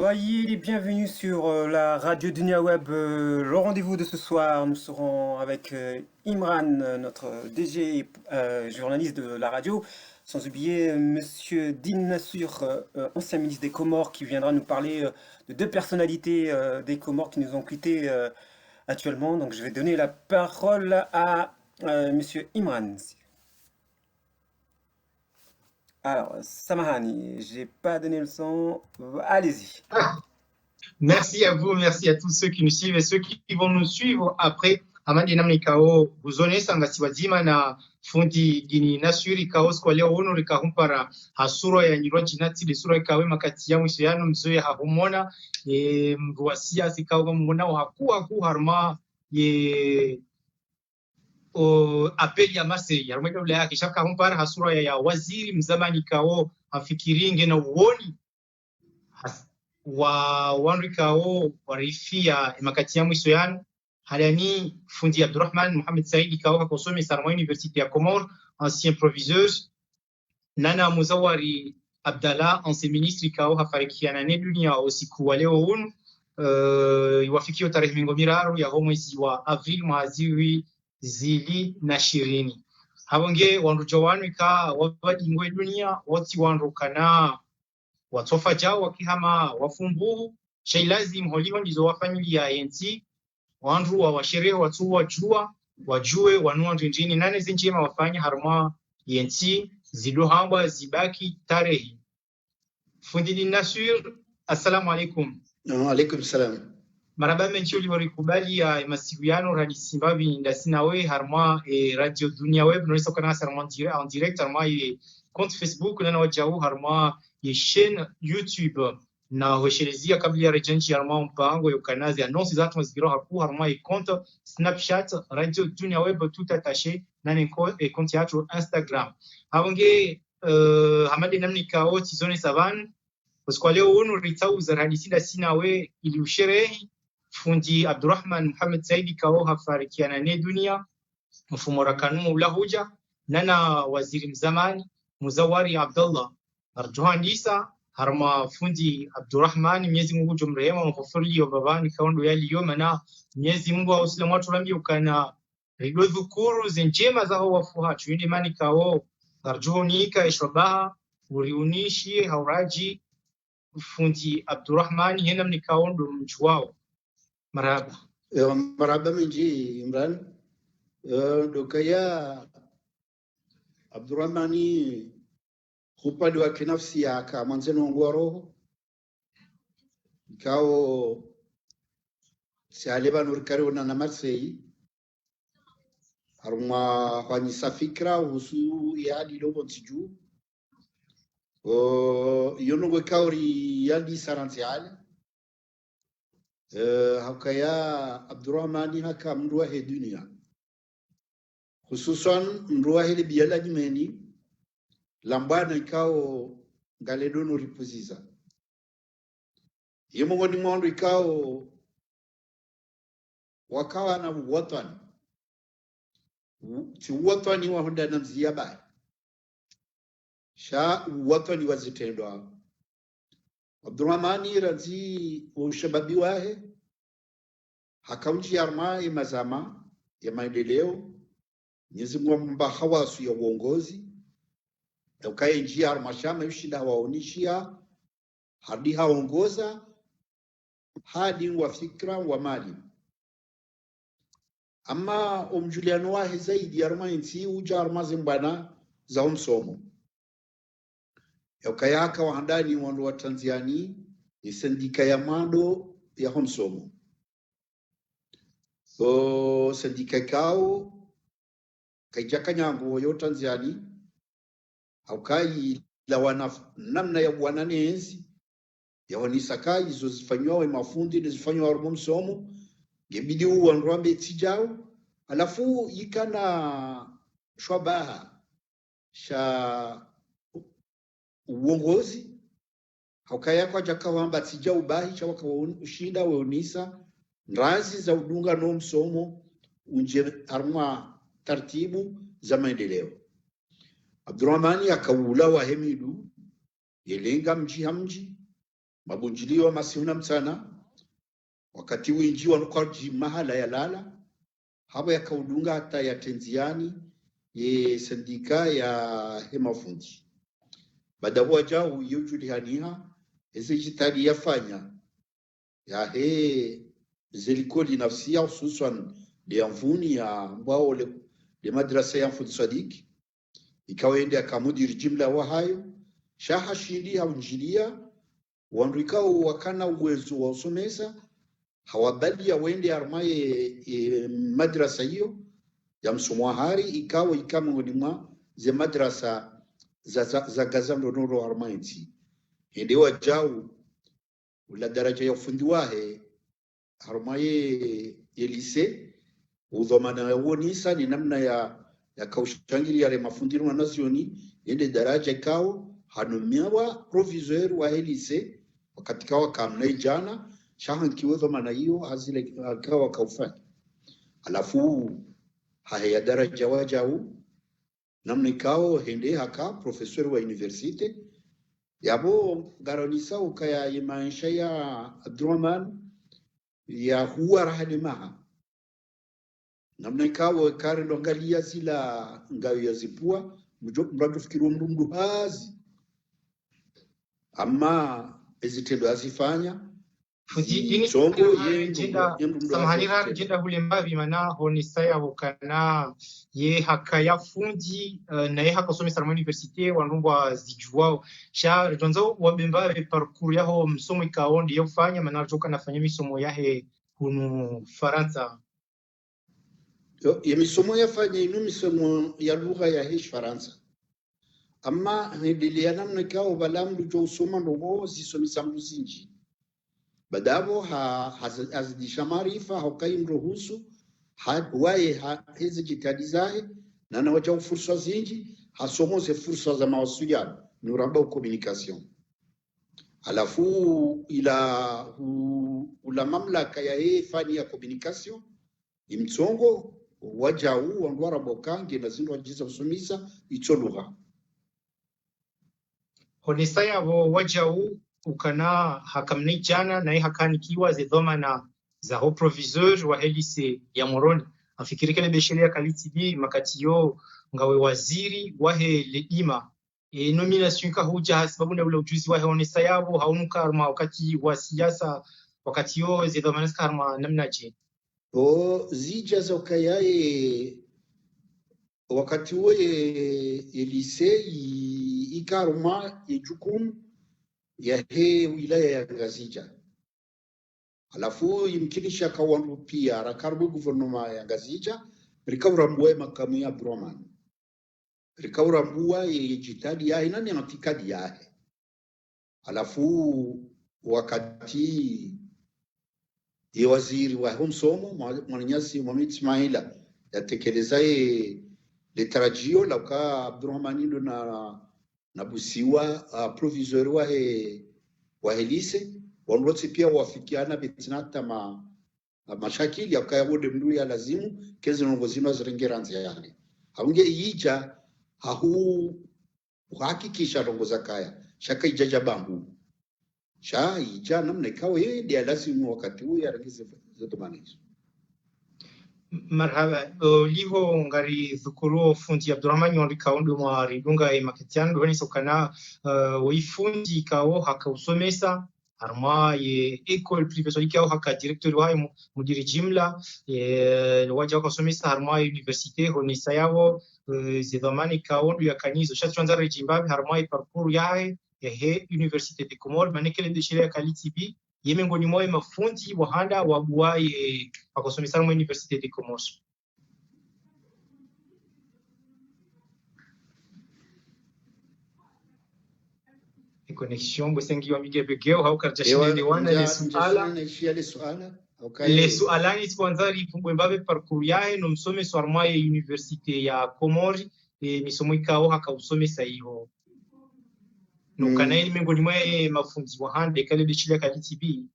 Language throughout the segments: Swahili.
Soyez les bienvenus sur la radio Dunia Web. Le rendez-vous de ce soir, nous serons avec Imran, notre DG journaliste de la radio, sans oublier Monsieur Din Nassur, ancien ministre des Comores, qui viendra nous parler de deux personnalités des Comores qui nous ont quittés actuellement. Donc je vais donner la parole à Monsieur Imran. Alors, Samahani, j'ai pas donné le son. Allez-y. Merci à vous, merci à tous ceux qui nous suivent et ceux qui vont nous suivre après. Amandi namni kao buzone sanga siwazima na fundi gini nasuri kao skwale ono likahumpara hasuro ya nyiro jinati de sura kawe makati ya mwisho yanu mzoe hahumona mruasia sikao mwana haku harma ye apeli ya masiri ya rumeka ulaya kishaka humpara hasuro ya waziri mzamani kao afikiringe na uoni wa wanrikao warifia makati ya mwisho yanu halani fundi Abdurrahman Mohamed Saidi kao kakosome sarma université ya Comores ancien proviseuse nana muzawari Abdallah ancien ministre kao hafarikiana ne dunia usiku wa leo huu iwafikio tarehe mingomiraru ya mwezi wa Avril mwaziwi zili na 20 habonge wanrujo wanwika wabadingwe dunia woti wanrukana watofa jao wakihama wafumbuhu shailazim holiho ndizo wa familia yenti wanru wa washerehe watu wajue wanua ndinjini nane zinjima wafanya harma yenti zidohamba zibaki tarehi fundi Nasur. Assalamu alaikum. Wa alaikum salam. Maraba menchio liwarikubali ya masiwiano radisimbavi ndasinawe harma radio Dunia Web nolisa kana harma en direct harma compte Facebook nana wajau harma ye chaîne YouTube na hoshelezia kabla ya rejenchi harma mpango yokanazi annonce zatu mazigiro haku harma ye compte Snapchat radio Dunia Web tout attaché nane compte yacho Instagram habonge hamade namni kao tizone savan kwa leo unu ritauza radisida sinawe ili usherehi fundi Abdurrahman Mohamed Saidi kao hafarikiana ne dunia mfumo rakanu ulahuja nana waziri mzamani Muzawari Abdallah Arjuhan Isa harma fundi Abdurrahman Mwenyezi Mungu jumrehema mghfirli wa babani kaondo yali yoma na Mwenyezi Mungu wa usilamu watu rambi ukana rido dhukuru zinjema za wafuha chuinde mani kao arjuhonika ishrabaha uriunishi hauraji fundi Abdurrahman hena mnikaondo mchuwao maraba. Maraba minji Imran dokaya Abdurrahmani upande wa kinafsi yaka mwanzeno wa roho kao sialeba nurikariona na Marseille haruma hwanyisa fikra husu yadi lobo ntiju yonogwe kauri yadi sarantiale hakaya Abdurrahmani haka mruwa he dunia hususan mruwa hili biyala jimeni lambana ikao ngaledono ripuziza yemongoni mwandu ikao wakawa na watani ti watani wa honda na mziyaba sha watani wazitendwa Abdurrahmani razi ushababi wahe hakaunji yarma imazama ya maendeleo Mwenyezi Mungu mba hawasu ya uongozi ukaya njia armashama yushinda waonishia hadi haongoza hadi wa fikra wa mali ama umjuliano wahe zaidi arma inti uja arma zimbana za umsomo ukaya haka wahandani wandu wa Tanzania isendika ya mando ya umsomo sendika kao kaijaka nyango yo Tanzania aukai la wana namna ya wananenzi ya wanisakai hizo zifanywa mafundi zifanywa harmo msomo gebidi uanrwambe tijao alafu yikana shwabaha sha uongozi haukaya kwa jakawamba tijao bahi cha ushinda weonisa ndazi za udunga no msomo unje harma taratibu za maendeleo Abdurrahmani akaula wa hemidu yelenga mji hamji mabunjilio masihuna msana wakati winji wanukaji mahala ya lala haba yakaudunga hata ya tenziani ye sindika ya hemafundi badabu ajao yujulihaniha ezi jitali yafanya ya he zilikoli nafsia hususan de amfuni ya mbao le madrasa ya mfundi sadiki ikawaende akamudiri jimla wa hayo shaha shindi haunjilia wanrikao wakana uwezo wa usomesa hawabali ya wende armaye madrasa hiyo ya msumwahari ikawa miongoni mwa ze madrasa za gazando noro armaiti hendewa jau ula daraja ya ufundi wahe armaye elise udhomana wonisa ni namna ya kaushangiri yale mafundiro na nazioni ende daraja ikao hanumiwa proviseur wa elise wakati kawa kamna jana shahan kiwezo maana hiyo hazile akawa kaufanya alafu haya daraja wajau namna ikao hende haka professeur wa universite yabo garonisa ukaya imanisha ya Abdurrahman ya huwa rahalimaha namna ikao kare ndongalia zila ngayo ya zipua mrado fikiru mdumdu hazi ama ezitendo azifanya samahani jenda hule mbavi mana honisaya wukana ye haka ya fundi na ye haka somi sarama universite wanrungwa zijuwao sha jonzo wabimbavi parkour yaho msomo ikaondi ya ufanya mana joka nafanya misomo yahe kunu Faransa ya misomo yafanya inu misomo ya lugha ya hish Faransa ama ndilia namna kao balamdu jo usoma ndogo zisomisa mzinji badabo hazidisha maarifa haukaimruhusu waye hizi jitihadi zahe na nawacha fursa zinji hasomose fursa za mawasiliano ni uramba communication alafu ula mamlaka ya fani ya communication imtsongo wajau wandwara bokange na zindu wajiza kusomisa icho lugha honisaya wajau ukana hakamni jana na hakanikiwa zidhomana za ho proviseur wa elise ya Moroni afikiri kele besheria kalitibi makatiyo ngawe waziri wahe leima nomination ka huja sababu na ule ujuzi wahe onesa yabo haunuka arma wakati wa siasa wakati yo zidhomana karma namna je zija za ukayae wakati wo elise ikaruma ijukumu ya wilaya ya Ngazija alafu yimkinisha kawandu pia rakarbu guvernoma ya Ngazija rikawrambua makamu ya Abdurrahman rikawrambua yejitadi ya inani antikadi yahe alafu wakati ya waziri wa humsomo mwananyasi Mohamed Ismaila yatekeleza litarajio la ka Abdurrahman ndo na busiwa proviseur wa elise wanroti pia wafikiana bitinata mashakili yakaya bode mdu ya lazimu kezi nongozino zirengeranze yale haunge yija hakikisha rongoza kaya shaka ijaja bambu sha ija namna ikawe ndia lazimu wakati huo yarangize zotomanizo marhaba liho ngari dhukuru fundi Abdurrahman wali kaundu mwa ridunga maketiano wani sokana wifundi kao haka usomesa arma ye école privée soli kao haka directeur wa mudiri jimla waja waka usomesa arma université honisa yao zidhamani kaundu ya kanizo shatranza rejimbabi arma parcours yae he université de Comores manekele de sheria kalitibi yemengoni mwa mafundi wahanda wabuaye wakosomesa mu université de Comores connexion bosengi wa mige begeo haukarjashine ni wana le suala le sualani twanzari pumbabe parcours yae no msome swarmaye université ya Comores misomo ikao hakausomesa hiyo no kanaili miongoni mwa mafunzi wahande kale bishile kalitibi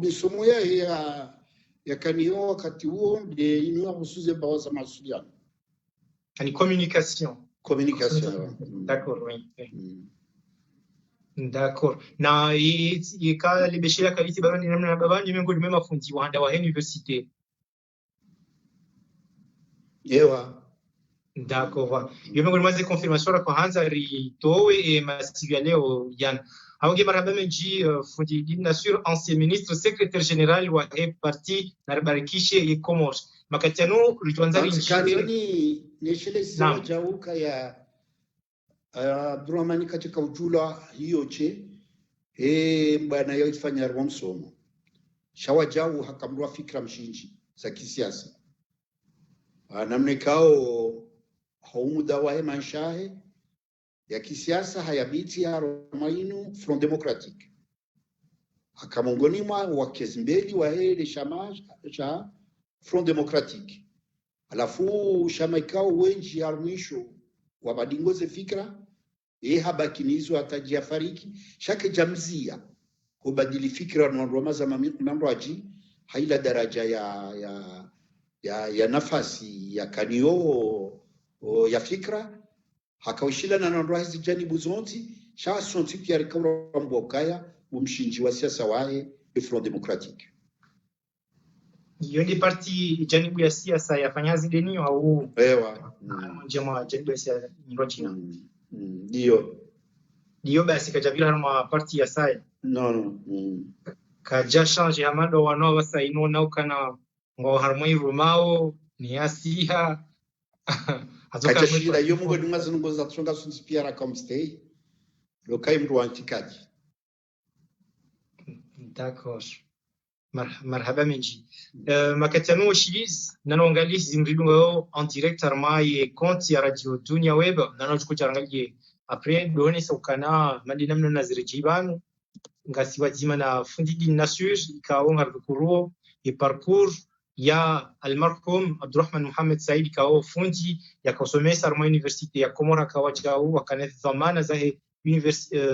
misomo ya kanio wakati huo de inua husuze bawaza masuliano ni communication communication d'accord oui D'accord. Na ika libeshira kaliti barani namna babani miongoni mwa mafunzi wahanda wa university. Ewa. D'accord. Yo miongoni mwa confirmation kwa hanza ritowe e masiku ya leo yana. Aonge marhaba menji fundi bien sûr ancien ministre secrétaire général wa parti na barikishe e Comores. Makatiano rituanzari nchi. Kanzani neshele sawa jauka ya Abdurrahmani katika ujula hiyo che bwana yoifanya romsomo shawajau hakamrua fikra mshinji za kisiasa namne kao haumuda wa manshahe ya kisiasa hayabiti ya Romainu Front Democratique akamongoni mwa wakezmbeli wa ile chama cha Front Democratique alafu shamaikao wenji ya mwisho wa badingoze fikra habakinizo atajia fariki shake jamzia kubadili fikra na Roma za mamraji haila daraja ya nafasi ya kanio ya fikra hakawishila na ndoa hizi janibu zonti sha sonti pia rikaura mbokaya umshinji wa siasa wae Front Democratique. Hiyo ni parti janibu ya siasa yafanyazi deni au ewa jamaa janibu ya siasa ndochina Dio basi kajabila harma parti ya saya no kaja change amado wano wasa ino na ukana ngo harmoi rumao ni asiha azoka shida yo mungo dungazo ngo za tsonga sunzi pia ra comme stay lokai mru antikadi. D'accord. Marhaba menji. Makatiano Chilis nanongali zimrilungo en direct arma et compte ya radio Dunia Web nanojuko charangalie après donner sa ukana madina mno nazirijiban ngasi wazima na fundi din nasur ikao ngarukuro e parcours ya almarhum Abdurrahman Mohamed Said ikao fundi ya kosomesa arma university ya Komora kawachao wakane dhamana za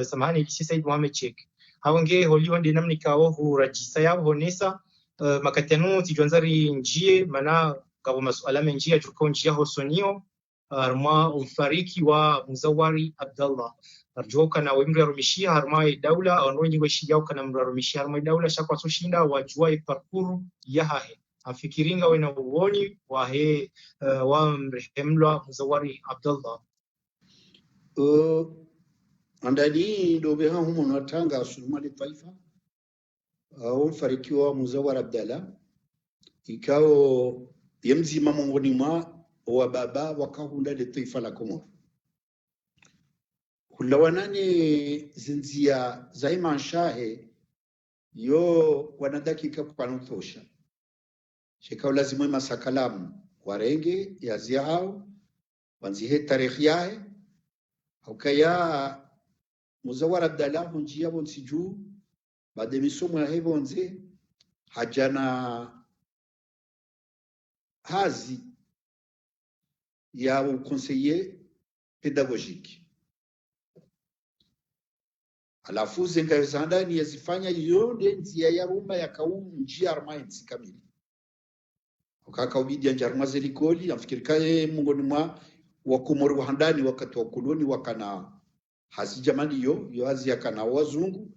samahani lycée Said Mohamed Sheikh hawange holio ndi namni kao hurajisa yao honesa makatiano tijuanzari njie mana gabo masuala menjia juko njia hosonio arma ufariki wa Muzawari Abdallah arjoka na wimri arumishia arma daula onronyi weshia kana mrarumishia arma daula shakwa sushinda wajua parcours ya hahe afikiringa wena uoni wa he wa mrehemla Muzawari Abdallah andani dobe ha humo natanga sulmali taifa au farikiwa Muzawari Abdallah ikao yemzima mongoni mwa wa baba wakahunda le taifa la Komoro hulawanani zinzia zaima shahe yo wanadakika kwa nutosha shekao lazima masakalamu warenge ya ziao wanzihe tarikhi yae hukaya Muzawari Abdallah hunjia wonsiju baada misomo ya hivyo nze hajana hazi ya conseiller pédagogique alafu zengazanda ni yazifanya yonde nzia ya ruma ya kaumu njia armaensi kamili ukaka ubidi anjarma zelikoli amfikirikae mungoni mwa wakomori wa handani wakati wa koloni wakana hasi jamani yo hazi ya kana wazungu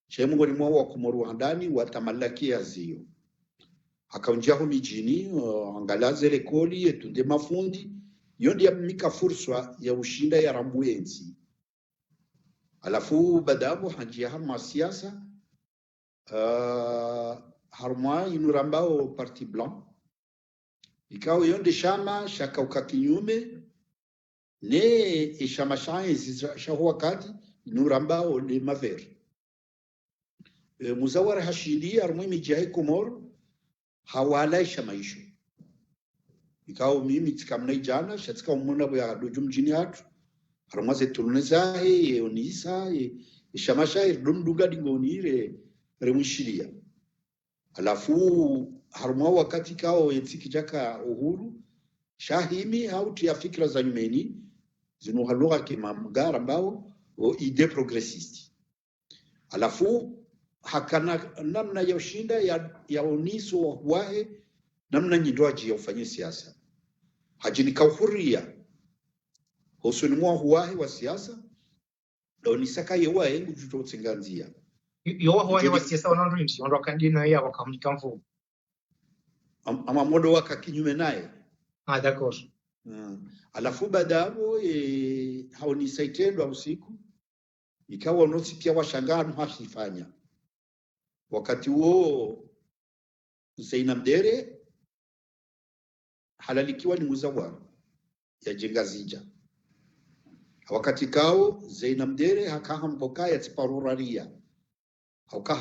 che mungoni mwa wakomori wa handani watamalaki yazio akaunjia ho mijini angalaze lekoli etunde mafundi yondi ya mika fursa ya ushinda ya rambuenzi alafu badabu hanjia harma siasa harma inurambao parti blanc ikao yonde shama shaka ukakinyume ne ishama shaenzi shahua kati inurambao le maver Muzawari hashidi harma mijahe Komoro hawala shamaisho ikao mimi tikamna jana shatika umuna bya dojum jini hatu haramaze tuneza onisa shamasha dumduga dingonire remushiria alafu haruma wakati kao yetikijaka uhuru shahimi hauti ya fikra za nyumeni zinuhalugha kimamgara ambao ide progressiste alafu hakana namna ya ushinda ya oniso wahe namna nyindoaji ya ufanye siasa hajini kauhuria husuni mwa huwahi wa siasa doni saka yewa yengu juto tsinganzia yo wa hewa siasa wanarudi ondoka ndino ya wakamnika mvu ama modo waka kinyume naye d'accord alafu badabo haoni saitendo usiku ikawa noti pia washangano hashifanya wakati huo Zainab Dere halalikiwa ni muzawara ya Jengazija wakati kao Zainab Dere hakaha mboka ya tiparuraria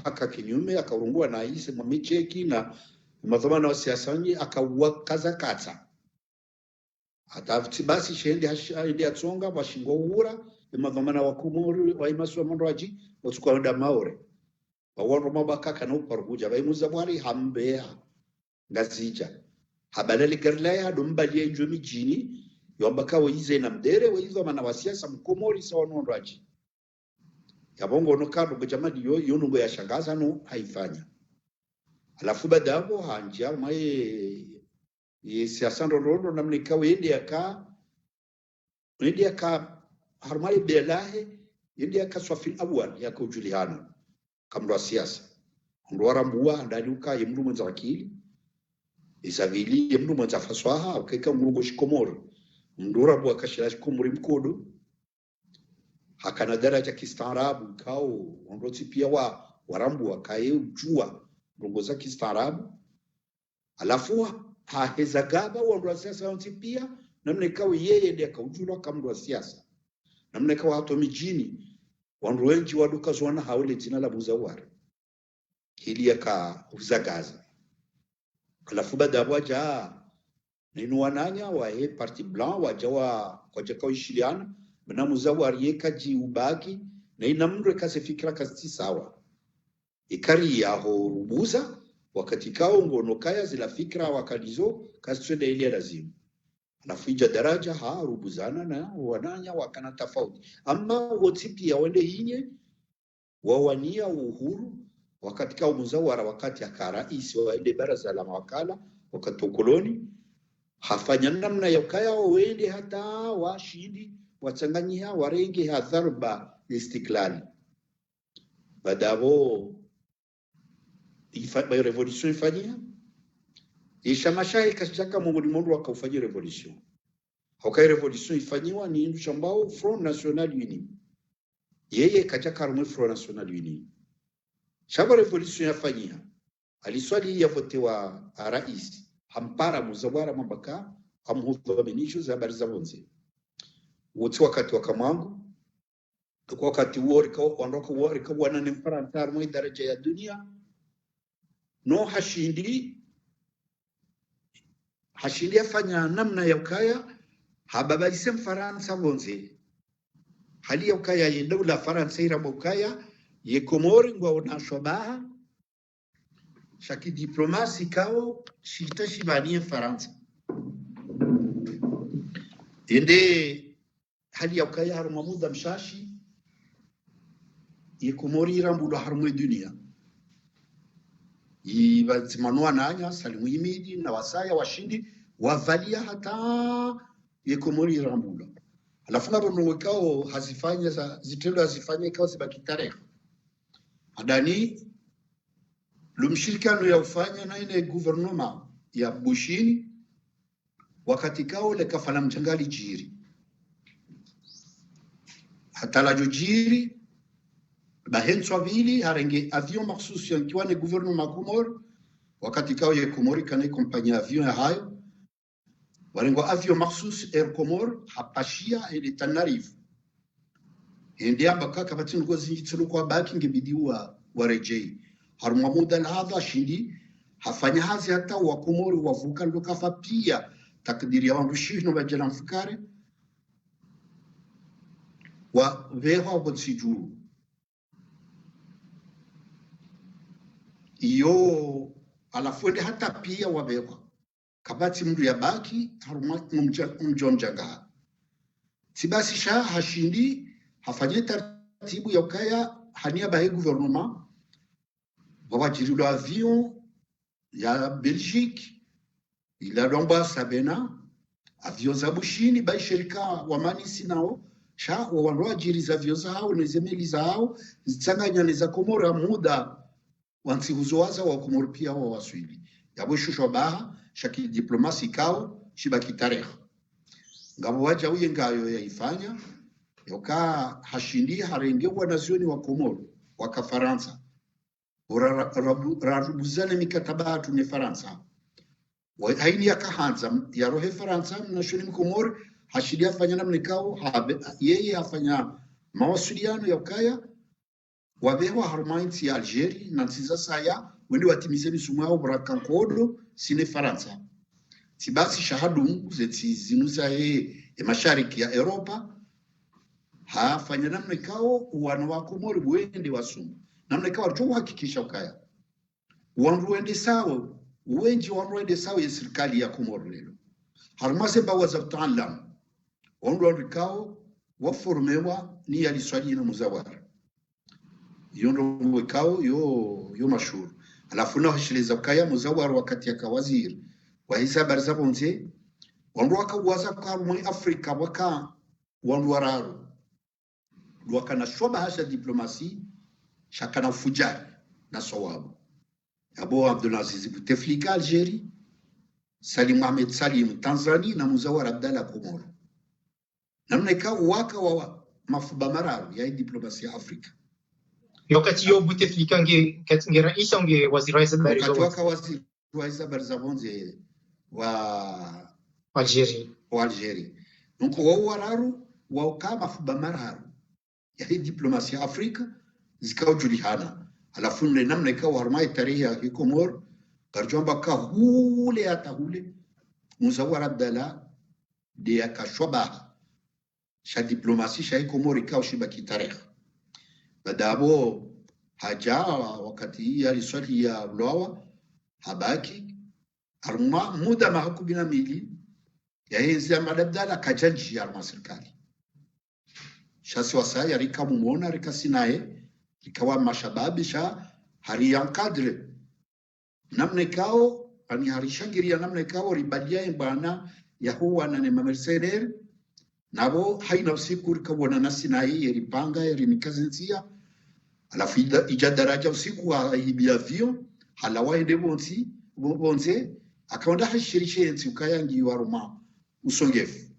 haka kinyume akaurungua na ise mwamicheki na madhamana wa siasanyi akawakaza kata hata basi shende hashindi atsonga washingo uhura madhamana wa kumori wa imaswa mondoaji watukwa nda maore wawono mabaka kana uparuja baimuzabwari hambea ngazija habalali garlaya dumbalie njumi jini yombaka wize na mdere wizo mana wasiasa mkomori sawa mondoaji yabongo no kado bujamadi yo yunungo ya shangaza no haifanya alafu badabo hanja mai siasa ndondo namnika wende aka harmai belahe yende aka swafil awal ya kujuliana kamro siasa ndwara mbuwa ndaluka yemru mwenza akili isavili yemru mwenza faswaha ukeka mrugo shikomoro ndura bwa kashira shikomori mkodo hakana daraja kistaarabu kao ondoti pia warambu wakaye ujua ndongo za kistaarabu alafu haheza gaba wa siasa onti pia namna ikawa yeye ndiye akaujulwa kama siasa namna ikawa hato mijini wandu wengi waduka zwana haule jina la Muzawara hili yaka uzagaza alafu baada waja ninu wananya wa parti blanc wajawa kwa jakao ishiliana na Muzawara yekaji ubaki na inamndwe kase fikira kasi sawa ikari yaho rubuza wakati kao ngono kaya zila fikra wakalizo kaswede ile lazimu anafuija daraja rubuzana na wananya wakana tofauti ama wote pia wende hinye wawania uhuru wakati kao Muzawara wakati akarais wa ile baraza la mawakala wakati ukoloni hafanya namna ya kaya wende hata washindi wachanganyia warenge hadharba istiklali badabo ifa revolution ifanyia ishamashahi kashaka Mungu limondu akaufanyia revolution hokai revolution ifanyiwa ni indu shambao Front National Uni yeye kachaka rumwe Front National Uni shamba revolution yafanyia aliswali ya vote wa rais hampara Muzawara mambaka amhudhu benisho za habari za bonze wote wakati wakamwangu kwa wakati huo rika wana ni mfaransa mwa daraja ya dunia no hashindi afanya namna ya ukaya hababaise mfaransa bonze hali ya ukaya yenda ula faransa ira ukaya ye Komori ngwa unashobaha shaki diplomasi kao shita shibani faransa ende hali ya ukaya haruma muda mshashi ye Komori ira mbudo harumwe dunia ibazimanua nanya Salimu Yimidi na wasaya washindi wavalia hata ye Komori rambulo alafu ngabo nwekao hazifanya zitendo hazifanya ikao zibaki tarehe adani lumshirikano ya ufanya na ile gouvernement ya Bushini wakati kao le kafala mchangali jiri hata la jiri bahenswa vili harenge avion maksusi yankiwa ne gouvernement Komoro wakati kao ye Komori kane kompanya avion ya hayo warengo avion maksusi Air Komoro hapashia ele Tanarifu hindi ambaka kabati ngozi njitulu kwa baki ngebidi wa rejei haruma muda na hadha shindi hafanya hazi hata wa Komori wavuka ndo kafa pia takdiri ya wandu shihno bajela mfukare wa veho botsijuru iyo alafuende hata pia wabewa kabati mdu ya baki haruma mjonjaga sibasi sha hashindi hafanye taratibu ya ukaya hania bahe gouvernement wawajiri lo avion ya Belgique ila lomba sabena avion za Bushini bai shirika wa manisi nao sha wandoa jiri za vyo zao nezemeli zao zitsanganya neza Komoro muda wansi huzoaza wa Komoro pia wa waswili yabo shusho baha shaki diplomasi kao shibaki tarehe ngabo waja uye ngayo yaifanya yoka hashindi harengewa nazioni wa Komoro waka Faransa rarubuzane mikataba tune Faransa haini yakahanza ya rohe Faransa mnashoni Komoro hashidi afanya namna kao yeye afanya mawasiliano ya ukaya wabewa harmainti ya Algeria na nsiza saya wende watimize misumu yao brakankodo sine Faransa tibasi shahadu zeti zinuza mashariki ya Europa hafanya namna kao wana wa Komoro wende wasumu namna kao alicho hakikisha ukaya wanruende sawa wenji wanruende sawa ya serikali ya Komoro lelo harmase bawa za ta'allam wanruende kao waformewa ni aliswali na muzawara yondo kao yo mashhur alafu na hashiliza ukaya muzawara wakati ya kawaziri wa hisaba za bonze wandu wakawaza kwa mwe Afrika waka wandu wararu wakana shoba hasha diplomasi shakana fujari na sawabu Abo Abdulaziz Bouteflika Algeria Salim Mohamed Salim Tanzania na Muzawar Abdallah Komoro namna ikawa waka wa mafuba mararu ya diplomasi ya Afrika wakati yo Bouteflika nge raisa nge waziri wa habari wakati waka waziri wa habari za bonze wa Algeria nuko wao wararu waka mafuba mararu ya diplomasi ya Afrika zikao julihana alafu namna ikawa harmai tarehe ya Komoro karjomba ka hule hata hule Muzawar Abdallah de akashwaba sha diplomasi sha Komoro ikawa shibaki tarehe badabo haja wakati ya riswali ya Bloawa habaki arma muda mahakubina mili ya enzi ya Abdallah kajanji ya arma serikali shasi wasaya rika mumona rika sinae ikawa mashababi sha hari yankadre namna kao ani harishangiria namna kao ribadia bana ya huwa na nema mercenaire nabo haina usiku rikabona nasinai yeripanga yerimikazenzia alafu ija daraja usiku wa avion halawa ende bonze akaonda hashirishe enzi ukayangi wa Roma usongefu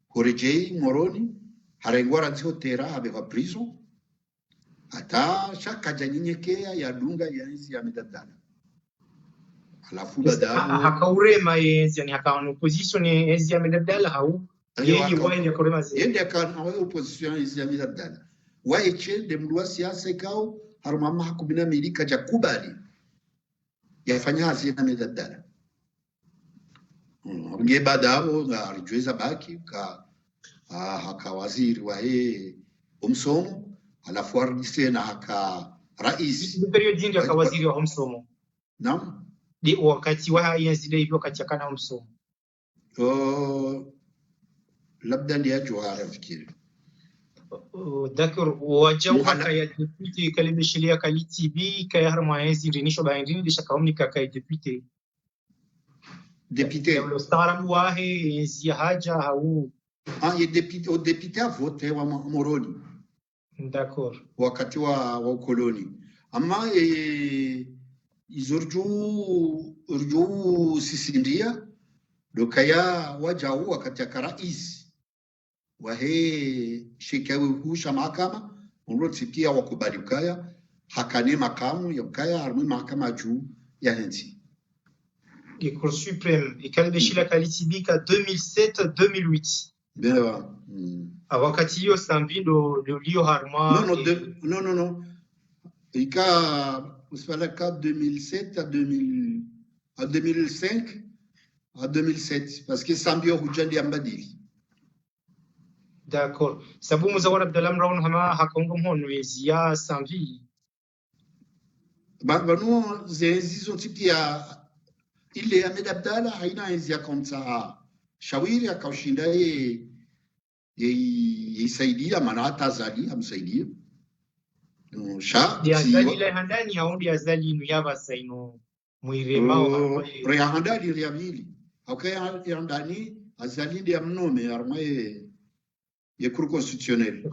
horejei moroni harengwara nzotera abeva prison ata shaka janyenyekea ya dunga ya enzi ya Abdallah alafu badao hakaurema enzi yani hakaona opposition enzi ya Abdallah au yeye wao yakorema zile yende akana opposition enzi ya Abdallah waeche de mlwa siasa ikao harumama hakubina milika jakubali yafanya hazi na Abdallah nge badao ngarijweza baki ka hakawaziri wa umsomo alafu arudise na haka rais period ndio akawaziri wa umsomo naam di wakati wa yenzi hivyo kachakana umsomo labda ndio ajoara fikiri d'accord wajauka ya deputy kalimeshilia kaliti bi kaya harma yenzi rinisho baindini disha kaumnika kaya deputy le starabu wahe yenzi haja au ye deputy a voté wa Moroni d'accord wakati wa ukoloni ama izurju sisindia dokaya wajau wakati ya rais wahe shikawi husha mahakama unrotikia wakubali ukaya hakane makamu ya ukaya harmi mahakama juu ya hensi Cour suprême ikalibeshila kalitibika 2007-2008 bewa wakati hiyo sambindo lio harma non ika usfala ka 2007 à 2005 à 2007 parce que sambio hujandi ambadili d'accord sabu Muzawar Abdallah mraun hama hakongo mhono ya sambi banu zezizo tipia ile ya Abdallah haina enzi ya konta shawiri akaushinda yisaidia maana hata azali amsaidia sha ya azali ile handani haundi azali inu yaba saino muiremao ria handani ria vili okay ya handani azali ndia mnome armaye ya Cour constitutionnelle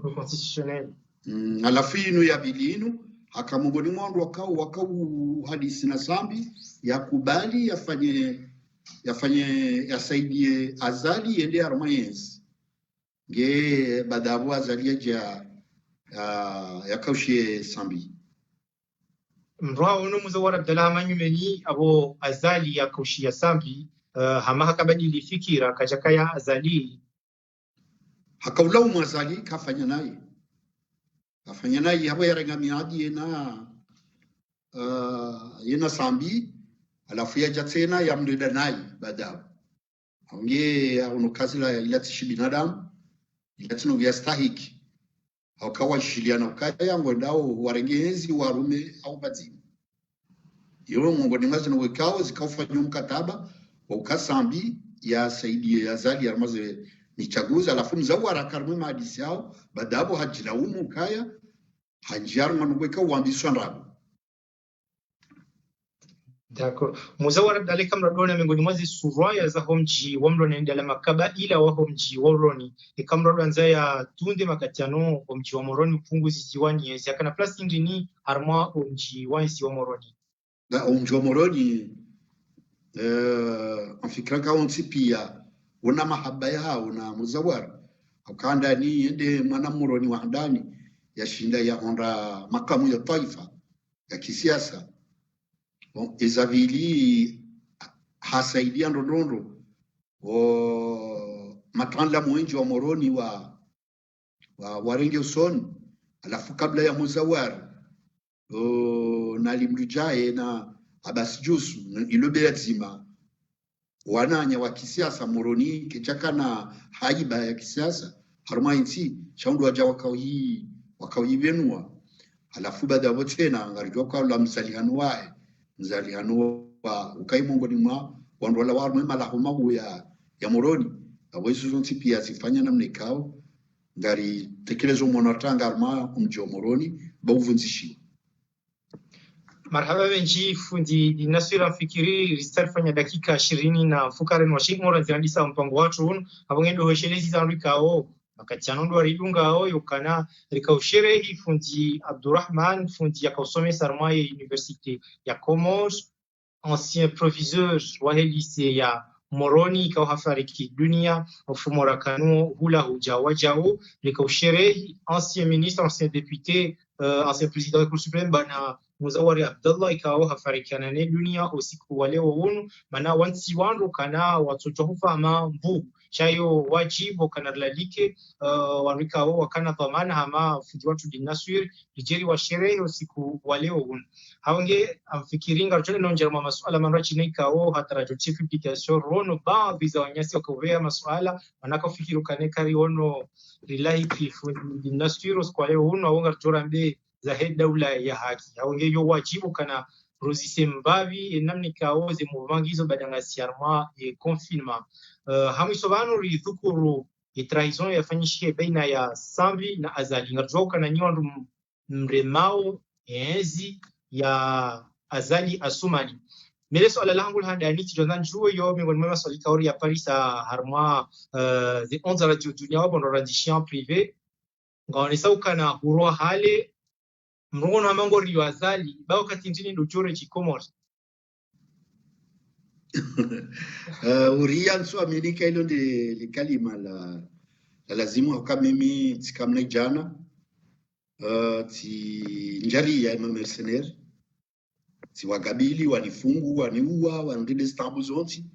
alafu inu ya bilinu akamongoni mwandu wakau hadisi na sambi yakubali yasaidie azali yende armayensi nge badabu azali yakaushie sambi mroa ono muzawara Abdallah manyumeni abo azali yakaushia sambi hama hakabadili fikira kajakaya azali hakaulau mwazali kafanya naye habo yarenga miadi yena sambi alafu yaja tena yamrida naye badabu onge unokazila ilatishi binadamu ilatino vyastahiki haukawa shiliana ukaya ngondao warengezi warume au bazimu iyo ngongoni mazino wekao zikaufanya mkataba wa ukasambi ya saidi ya zali ya maze nichaguzi alafu mzao warakarme maadisi yao badabu hajilaumu kaya hajiaru manubweka uambiswa nrabu. D'accord. Muzawara daleka mradona miongoni mwazi suraya za homji wamroni ndala makaba ila wa homji waroni ikamrado anza ya tunde makatiano homji wa moroni upunguzi jiwani yezi yakana plus ingini harma homji wansi wa moroni na homji wa moroni afikiraka onsi pia una mahaba yao na muzawara ukanda ni yende mwana moroni wa ndani ya shinda ya honda makamu ya taifa ya kisiasa ezavili hasaidia ndondo matanda mwenji wa moroni wa warenge usoni alafu kabla ya muzawara na limrujae na abasi jusu ilobe yazima wananya wa kisiasa moroni kechaka na haiba ya kisiasa haruma insi chaundu waja wakauyibenua alafu bada wotena ngarijwa kwa la msalihanu wae mzalihano wa ukaimongoni mwa wandola warme malahuma ya moroni awesu zonti pia zifanya namna ikao ngari tekelezo monatanga arma umjo moroni bauvunzishiwa. Marhaba benji fundi dinasira fikiri ristarfanya dakika 20 na fukaren wa shingora ziandisa mpango watu abongendo hoshelezi za rikao wakati anondo waridungao yokana rikausherehi fundi Abdurrahman fundi yakausome sarmaye universite ya Comores ancien proviseur wa lycée ya Moroni ikaw hafariki dunia mfumo kanu hula hujawajao rikausherehi ancien ministre ancien député ancien président de la Cour suprême bana Muzawari Abdallah ikawa hafarikana ne dunia usiku wa leo unu mana wansi wandu kana watoto hufama mbu chayo wajibu kana lalike wanikawa wakana dhamana hama fundi watu dinaswir lijeri wa sherehe usiku wa leo unu hawange amfikiringa rujole nonjera masuala manrachi ne ikawa hatarajo chief publication rono baadhi za wanyasi wakawea masuala manaka fikiru kane kari ono lilahi fundi dinaswir kwa leo unu awonga rujora mbe zahed daula ya haki awange yo wajibu kana rozise mbavi namni kaoze muvangizo badanga siarma e confinement hamisobano ridhukuru trahison yafanyishie baina ya Sambi na Azali ngarjoka na nyondu mremao enzi ya Azali Asumani mele swala langu handani tijondan juwe yo miongoni mwa swali kauri ya Paris harma the onze radio dunia wabondo randishian privé ngaonesa ukana hurwa hale mrongo na mango rio Azali bao katintini ndochore chikomors urian so amerika ilo ndi kalima la lazimu hakamimi tikamna jana ti njari ya mercenaire ti wagabili wanifungu waniua wanride stambu zonti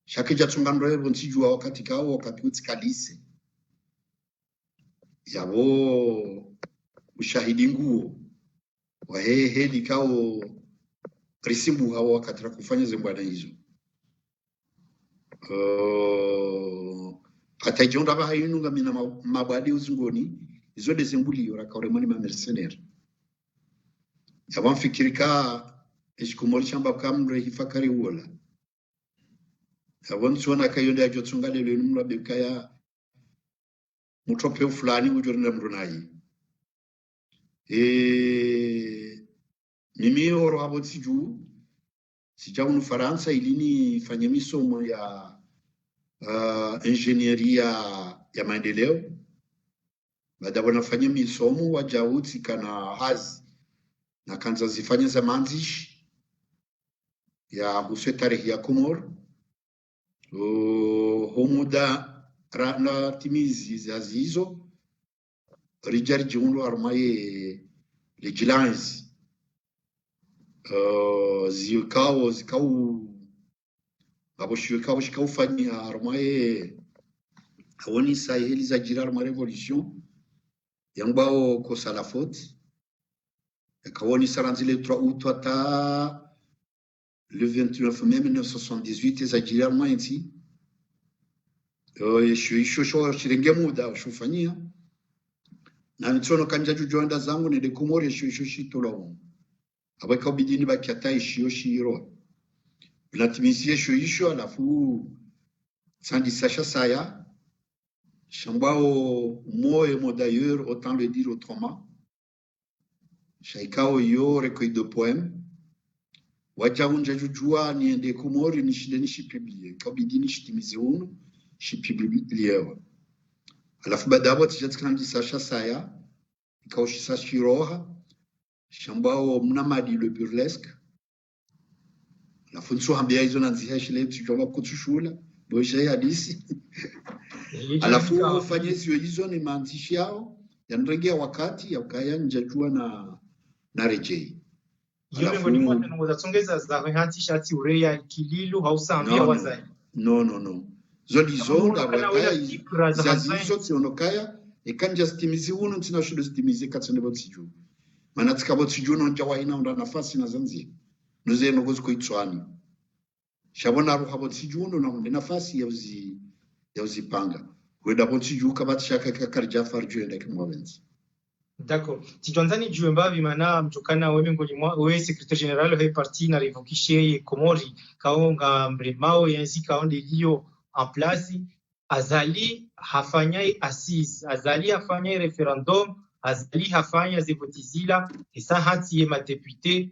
shake jatungandro ebo ntijua wakati kao wakati utikalise yabo ushahidi nguo wa hedi kao risimbu hawa wakati la kufanya zembwana hizo hata jonda ba hayinunga mina mabadi uzungoni izo desembuli yora kaure mani ma mercenaire yaban fikirika eskumol chamba kamre hifakari wola yabon suona kayonde ajotsunga lelo numra bekaya mutope fulani ujorna mrunayi mimi oro hapo siju sijaunu Faransa ilini fanya misomo ya engineeria ya maendeleo baada wanafanya misomo wajauti kana hazi na kanza zifanya za manzishi ya huswe tarehe ya Komoro homuda rana timizi za zizo rijari jiundo armaye legilanzi zikao aboshiwekao shikaufanya armaye awoni saheli za jira arma revolution yambao ko salafot yakawoni saranzile 3 août ata le 29 mai 1978 za jira arma inti yesho shirenge muda shufanyia na nitsono kanja jujoenda zangu nende Komoro yesho shitolo abaka bidini bakiata yesho shiro bilatimizie yesho alafu sandi sacha saya Chambao moi d'ailleurs, autant le dire autrement. Shaikao yo recueil de poèmes. Wajaunja jujua ni ende Komoro ni shideni shipiblie. Kabidini shitimize unu shipiblie. Alafu badabo tijatkandi Sacha Saya. Ikao shisa shiroha. Chambao mnamadi le burlesque. Alafu nso hambia hizo nanziha shile tujoma kutushula. Boisha hadisi. Alafu fanyezi hizo ni maandishi yao yanregea wakati ya ukaya njajua na rejei. Yule mwalimu anaongoza tsongeza za hanti shati ureya kililu hausambia wazai. No. Zolizo da wakaya zazizo tionokaya ekanja stimizi uno ntina shudo stimizi katsende botsiju. Manatika botsiju no njawa ina unda nafasi na zanzi. Nuze nogozi koitswani. Shabona ruha botsiju uno na nafasi ya uzipanga. Weda bonti juka batishaka kakarja farjuenda kimwavenzi. D'accord. Tijwanzani juemba vimana mtokana wewe ngoni mwa wewe secrétaire général he parti na revokishe Komori kaonga mbremao yanzi kaonde hiyo en place azali hafanyai assise azali hafanyai referendum azali hafanya zivotizila esa hati ye madepute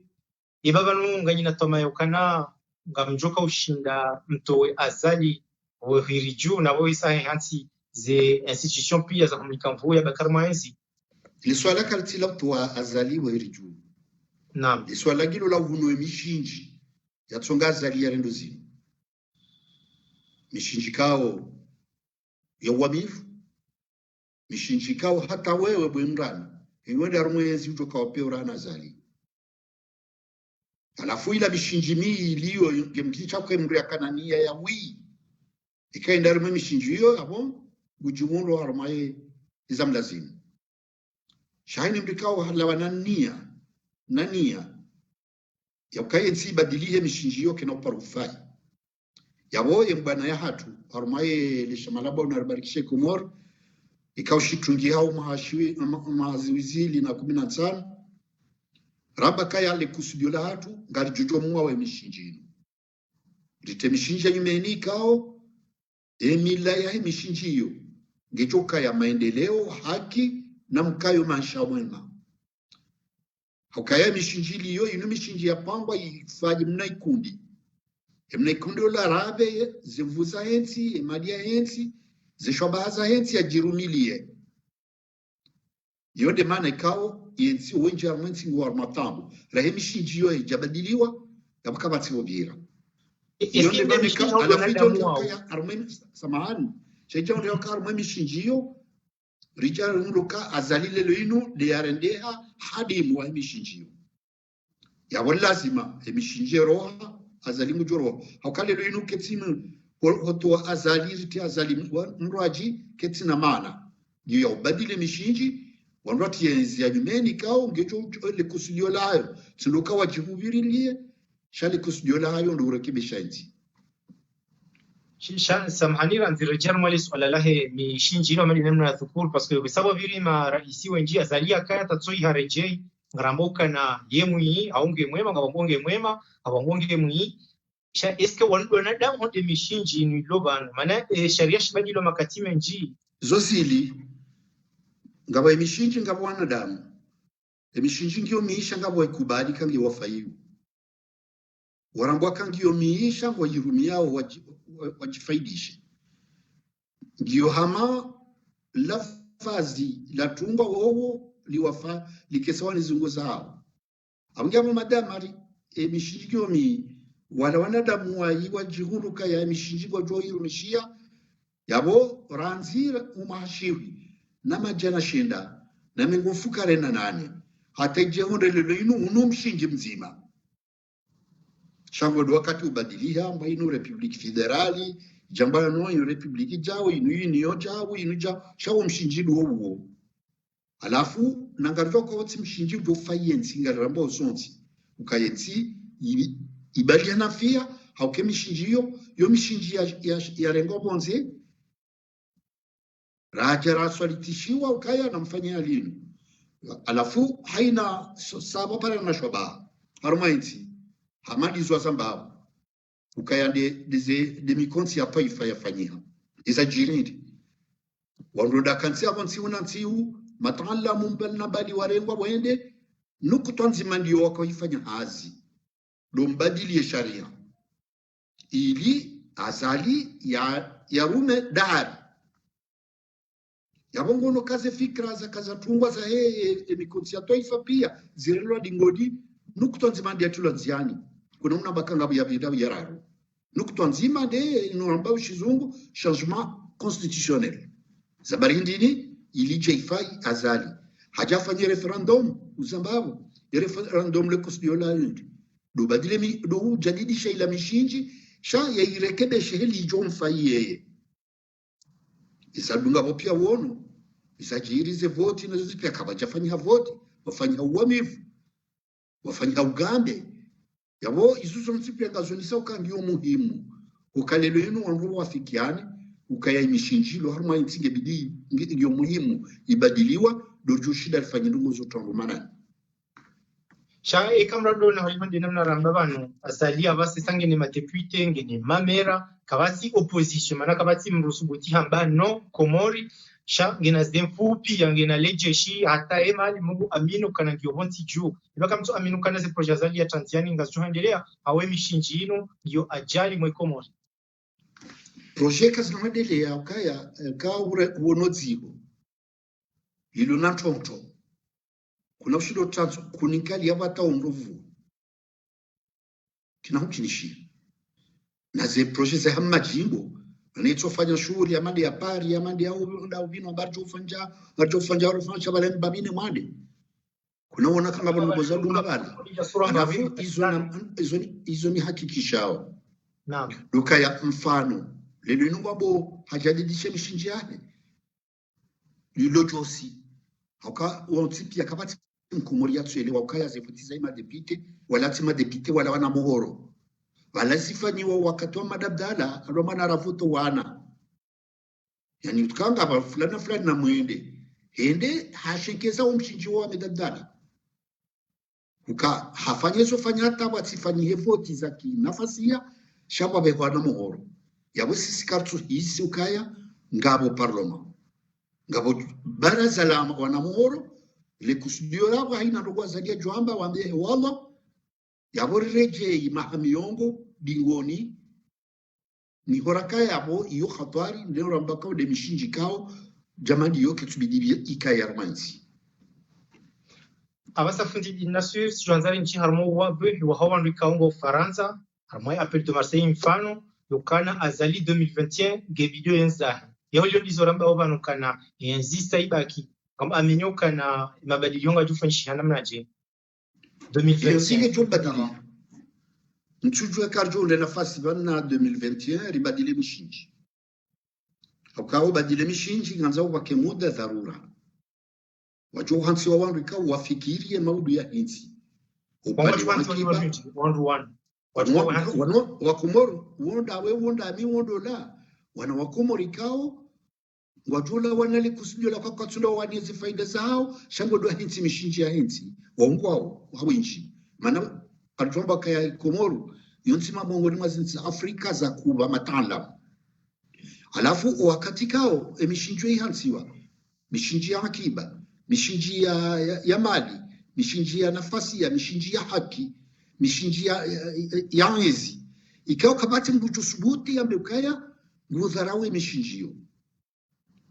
ebaba nunganyina na toma yokana ngamjoka ushinda mtowe azali wahiriju na wewe isa hansi ze institution pia za kumlikamvu ya bakarma enzi liswala kaltila kwa azali wahiriju naam liswala gilo la uvuno emishinji ya tsonga azali ya rendo zino mishinji kao ya wamifu mishinji kao hata wewe bwemrani iwende arumwezi utoka wapeo rana azali alafu ila mishinji mii iliyo gemkicha kwa mri ya kanania ya wii ikaenda arumwe mishinji hiyo hapo bujimundo harumaye izamlazimu shahini mrikao halawa nania ya ukaye nsi badilihe mishinji hiyo kena uparufai yabo mbana ya hatu harumaye lishamalaba unaribarikishe Komoro ikao shitungi hao mahaziwizili na 15 raba kaya ale kusudio la hatu ngari jojo muwa we mishinji rite mishinji yumeni kao emila ya mishinji hiyo ngechoka ya maendeleo haki na mkayo maisha mwema hukaya mishinji hiyo inu mishinji ya pangwa ifaji mnaikundi la rabe zivuza hensi emadia hensi zishobaza hensi ya jirumilie yode maana ikao yensi uwenji ya mwensi nguwa matambu rahe mishinji hiyo ijabadiliwa yabaka batibobira yode maana ikao alafijo ya arumeni samahani shaija ndio karumeni mishinji hiyo Richard Nuluka azalile loinu de arendeha hadi mwa mishinjio ya walazima emishinjio roha azalimu joro hakale loinu ketimu hoto azali ti azali mraji ketina maana ndio ya badile mishinji wanrati yenzi ya nyumeni kao ngecho le kusudio layo tuluka wajihubirilie shale kusudio layo ndo urekebisha nti Shan samhanira ndirejea mwali swala lahe mishinji ilo mali nemna ya thukuru paske bisabo viri ma raisi wenji azalia kaya tatsoi harejei ngaramboka na yemui aunge mwema ngabonge mwema abonge mui sha eske wanadamu honde mishinji ni loban maana sharia shibadilo makatime nji zosili ngabo emishinji ngabo wanadamu emishinji ngiyo miisha ngabo ikubali kangi wafayu warambwa kangiyo miisha ngo yirumiao wajifaidishe ngiyo hama fazi la tumba wowo liwafa likesawa nizungu zao amgamo madamari emishinjio mi wala wanadamu wa jihuruka ya emishinjio joiru mishia yabo ranzira umahashiwi na majana shinda na mingufukare na nani hata jehunde lilo inu mshinji mzima shango wakati ubadilia amba inu republiki federali jambala no inu republiki jao inu jao inu jao shawo mshinjidu huo alafu nangarwa kwa wati mshinjidu fayensi ngarambo zonzi ukayensi ibalia na fia hauke mishinjio yo mishinji ya rengo bonze raja raswalitishiwa ukaya na mfanya linu alafu haina saba para na shoba harmainti hamadi zwa zambao ukaya de mikonsi ya paifa yafanyika isa jirindi wanroda kansi avansi unansiu matalla mumbal na bali warengwa wende nukutonzi ndio wakaifanya hazi dombadili sharia ili azali ya rume dar yabongono kaze fikra za kaza tungwa za mikonsi ya taifa pia zirelwa dingodi nukutonzi mandi ya chula nziani kuna una bakanga ya vidawi ya raro nukutonzima de inoramba ushizungu changement constitutionnel zabari ndini ili jaifai azali hajafanya referendum uzambavu referendum le kustiola ndi do badile do jadidisha ila mishinji sha ya irekebeshe heli jomfa yeye isadunga bopia wono isajirize voti na zipya kabajafanya voti wafanya uamivu wafanya ugambe yabo isuzo msipya ngazonisa ukangiyo muhimu ukalelo yenu wangu wafikiane ukaya imishinjilo haruma intinge bidii ngiyo muhimu ibadiliwa dojo shida lifanyindu zotongo manani sha ekamrado na holimande namna rambabano asalia basi sange ni matepute ngene mamera kabasi opposition mana kabasi mrusubuti hambano komori sha ngena zemfupi ngena lejeshi hata emali mungu amino kana ngiyobonti juu ibaka mtu amino kana ze project zali ya Tanzania ngazoendelea awe mishinjino ngiyo ajali mwe komori project zinaendelea ukaya kaure uonodzigo ilo na tonto kuna ushido tanzo kunikali yabata ondovu kina hukinishi na ze project za hamajimbo anitofanya shughuli ya mandi ya pari ya mandi ya ubino ambacho ufanja rufanya balen babine mwade kuna wana kama bono za dunga bana hizo ni hakikishao naam duka ya mfano lelo inungwabo hajadidisha mishinji yake lilo josi hauka wontipi yakabati mkumuri yatsuelewa ukaya zefutiza ima depite wala tima depite wala wana muhoro wala sifanyiwa wakati wa madabdala alomana rafuto wana yani utkanga ba fulani na mwende hende hashekeza umshinji wa madabdala uka hafanyezo fanyata watifanyi hefoti za kinafasia shaba bekwa na muhoro yabo sisi kartu hisi ukaya ngabo parloma ngabo baraza la wana muhoro ile kusudio yabo haina ndogo zadia joamba waambie wala yabo reje mahamiongo dingoni ni horaka yabo iyo khatwari ndio rambaka de mishinji kao jamani yoke tubidibia ikayarmanzi abasa fundi dinasur sijanzari nchi harmo wabe wa hawan rikaongo Faransa harmo appel de Marseille mfano yokana azali 2021 gebidio yenza yao lizoramba obano kana yenzisa ibaki kama aminyoka na mabadilionga jufanyisha namna je 2021 Mchujua karjo ule nafasi bana 2021 ribadile mishinji. Ukao badile mishinji nganza wake muda dharura. Wajua hansi wa wangu ikawa wafikirie maudu ya hinsi. Upali wakumoro uonda we uonda mi uondo la wana wakumoro ikao wajula wanali kusudio la kwa tunda wanizi faida zao shango do hinsi mishinji ya hinsi waungu wao hawinchi maana Arjomba kaya Komoro yonsima mongoni mazinzi Afrika za kuba matala alafu wakati kao emishinji ihansiwa mishinji ya akiba mishinji ya mali mishinji ya nafasi ya mishinji ya haki mishinji ya ezi ikao kabati mbuju subuti ya mbukaya ngudharawe mishinjio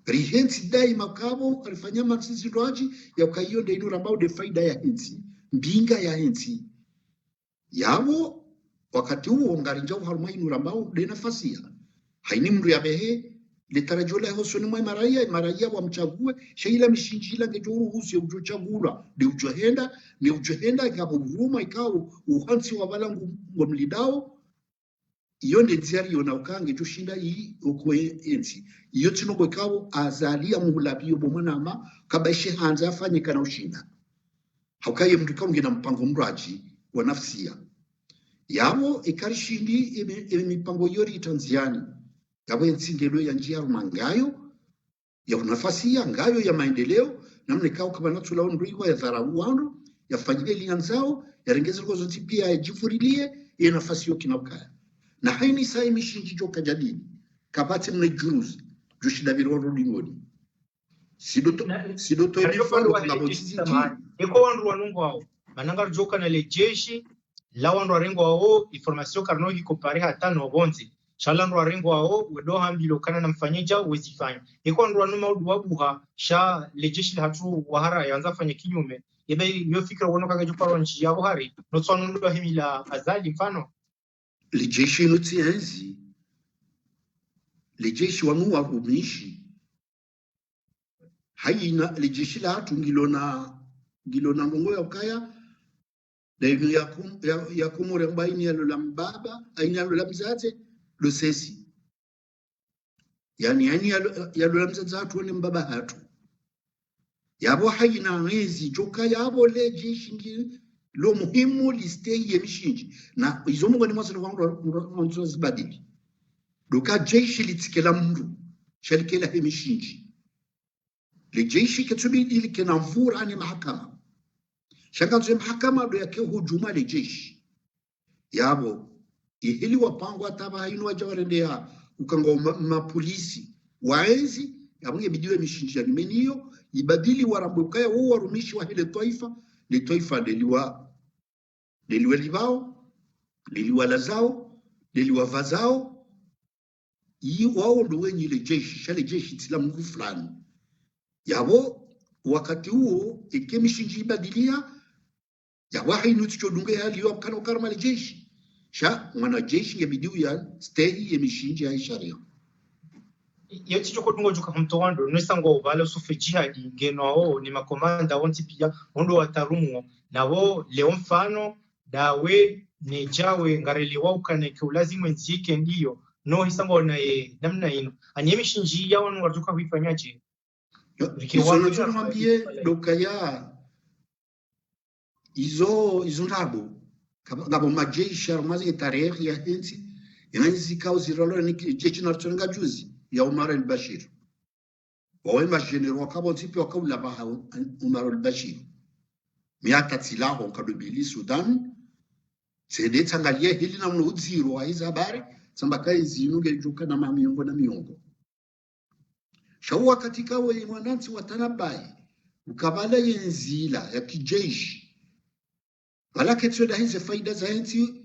rihensi daima kabo alifanya masisi ndoaji ya ukaiyo ndio inurambao de faida ya hensi mbinga ya hensi yabo wakati huo ngarinja haruma inurambao de nafasia haini mru ya behe litarajola hosoni mwa maraia wamchague sheila mishinjila ngejuru husi ujochagura de ujohenda kabo huruma ikao uhansi wa balangu ngomlidao iyo ndenziari yona ukange tushinda hii okwe ensi iyo tinogo ikao azalia muhulabio bomwanama kabaishi hanza afanye kana ushinda haukaye mtu kaunge na mpango mraji wa nafsia yabo ikarishindi mipango yori Tanzania yabo ensingelo ya njia rumangayo ya nafasi ya ngayo ya maendeleo namne kao kama natula onriwa ya dharau wano ya fanyile lianzao ya rengeze kozo tipia ya jifurilie ya nafasi yo kinaukaya na haini saa imishinji joka jadini kapate mne juruzi jushida viroro dingoni sidoto elifalo kuna mojizi eko wandu wanungu wao mananga joka na lejeshi la wandu warengo wao information karno hiko pare hata no bonzi shala ndo warengo wao wedo hambilo kana na mfanyeja wezifanya eko wandu wanuma udu wabuha sha lejeshi hatu wahara yanza fanye kinyume yebe yo fikra wono kanga joka ronchi yao hari no tsonu ndo himila azali mfano lijeshi nuti enzi lijeshi wanu warumishi haina lijeshi la hatu ngilona ngongo ya ukaya Daigu ya kumure mbaini ya lula mbaba, aini ya lula mzaze, lusesi. Yani ya lula mzaze hatu wani mbaba hatu. Yabo haina ngezi, joka yabo leji shingi, lo muhimu listei ye mishinji. Na izo mungu ni mwasa wangu zibadili. Doka jeshi litikela mru, shalikela he mishinji. Le jeshi ketubidi ili kena mvura ani mahakama. Shangazo mahakama ndo yake hujuma le jeshi yabo ihili wapangwa taba ino wajawarendea ukanga mapolisi waenzi yabunge bidiwe mishinjia nimeniyo ibadili warambukaya wao warumishi wa hile taifa le taifa deliwa libao deliwa lazao deliwa vazao yi wao ndo wenye le jeshi shale jeshi tila mungu fulani yabo wakati huo ikimishinji ibadilia ya wahi nuti chodunge ya liyo kana ukarma le jeshi sha mwana jeshi ya bidiu ya stehi ya mishinji ya sharia ya chichoko dungo juka mtowando nisango wale sufe jihadi ngeno wao ni makomanda wanti pia ondo watarumu na wao leo mfano dawe ne jawe ngareli wao kana kiulazimu nzike ndiyo no hisango na namna ino anyemi shinji ya wanu wajuka huifanyaje izo tunamwambie doka ya izo ndabo ngabo majeshi armazi tarehe ya hensi yanzi kao ziralo ni jeshi na tunga juzi ya Umar al-Bashir wawe majenero wakabo tipi wakaula baha Umar al-Bashir miaka tilaho kadubili Sudan sede tangalia hili na mnuziro wa hizo habari sambaka izinuge joka na miongo shaua katika we mwananchi watanabai ukabala yenzila ya kijeshi wala ketsoda hizi faida za enti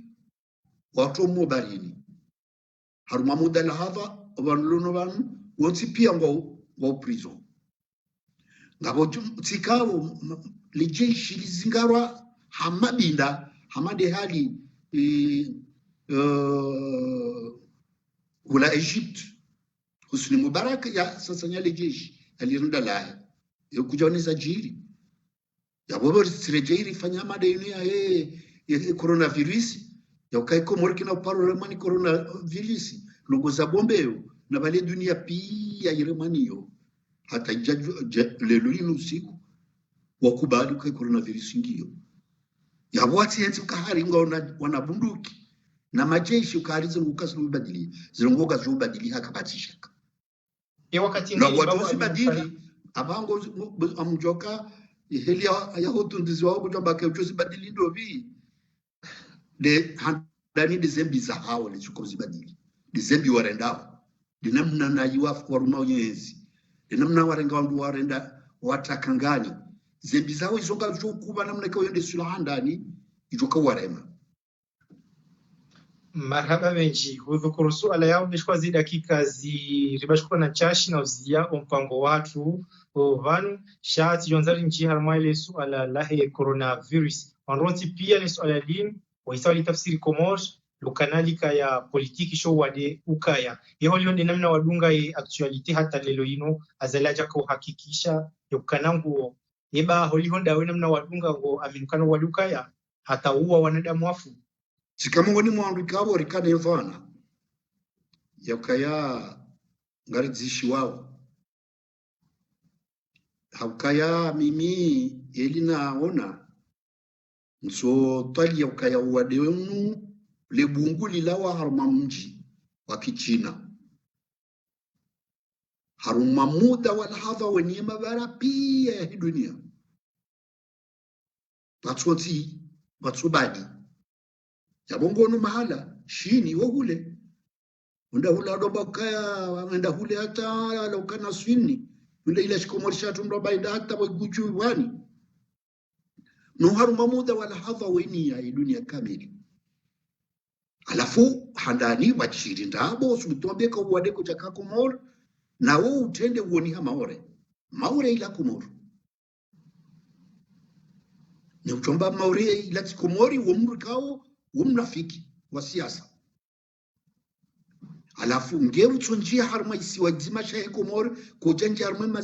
watu mubarini haruma muda la hadha wanluno wanu wonsi pia ngo prison ngabo tikawo lijeshi lizingarwa hamabinda hamade hali wala Egypt Husni Mubarak ya sasa nyale jeshi alirinda laya yokujoniza jiri ya bobo sirejeri fanya madeni ya coronavirus ya ukaiko morkina uparo remani coronavirus logo za bombeo na bale dunia pia yeremaniyo hata lelo lino usiku wakubali kwa coronavirus ngiyo ya wati yenzi ukaharinga wanabunduki na majeshi ukahariza ngukazi mbadili zilongoga zubadili hakabatishaka na watu zibadili abango amjoka heli ya hotundizi wao kujamba ke ujuzi badili ndovi de handani de zembi za hao le chuko zibadili de zembi warendao de namna na yiwa forma onyezi de namna warenga wandu warenda watakangani zembi zao izoga kuba namna kwa yende sula handani ijoka warema Marhaba menji hudhukuru suala yao nishkwa zi dakika ribashkwa na chashi na uzia mpango watu vanu shati jonzari nchi harma ile suala lahe coronavirus wanronti pia ni suala lim waisawali tafsiri komos lokanalika ya politiki show wade ukaya yeho lionde namna wadunga ye actuality hata lelo ino azalaja kwa uhakikisha yokanangu eba holihonda we namna wadunga ngo aminukano wadukaya hata uwa wanadamu wafu sikamongoni mwandu kabo rikane vana yakaya ngari zishi wao hakaya mimi elina ona nso tali yakaya wadenu le bunguli lawa haruma mji wa kichina haruma muda wala hadha wenye mabara pia ya dunia watsubadi yabongono mahala shini wahule unda hula doba kaya wenda hule hata lokana swini unda ila shikomorisha tumro baida hata waguchu wani no haruma muda wala hadha weni ya dunia kamili alafu handani wachiri ndabo sumitwambia kwa wadeko chaka Komoro na wo utende uoni ha maore ila Komoro ni utomba maore ila Komori womru kao womrafiki wa siasa alafu ngeu tunjia harma isi wajima shahe Komoro kujanja harma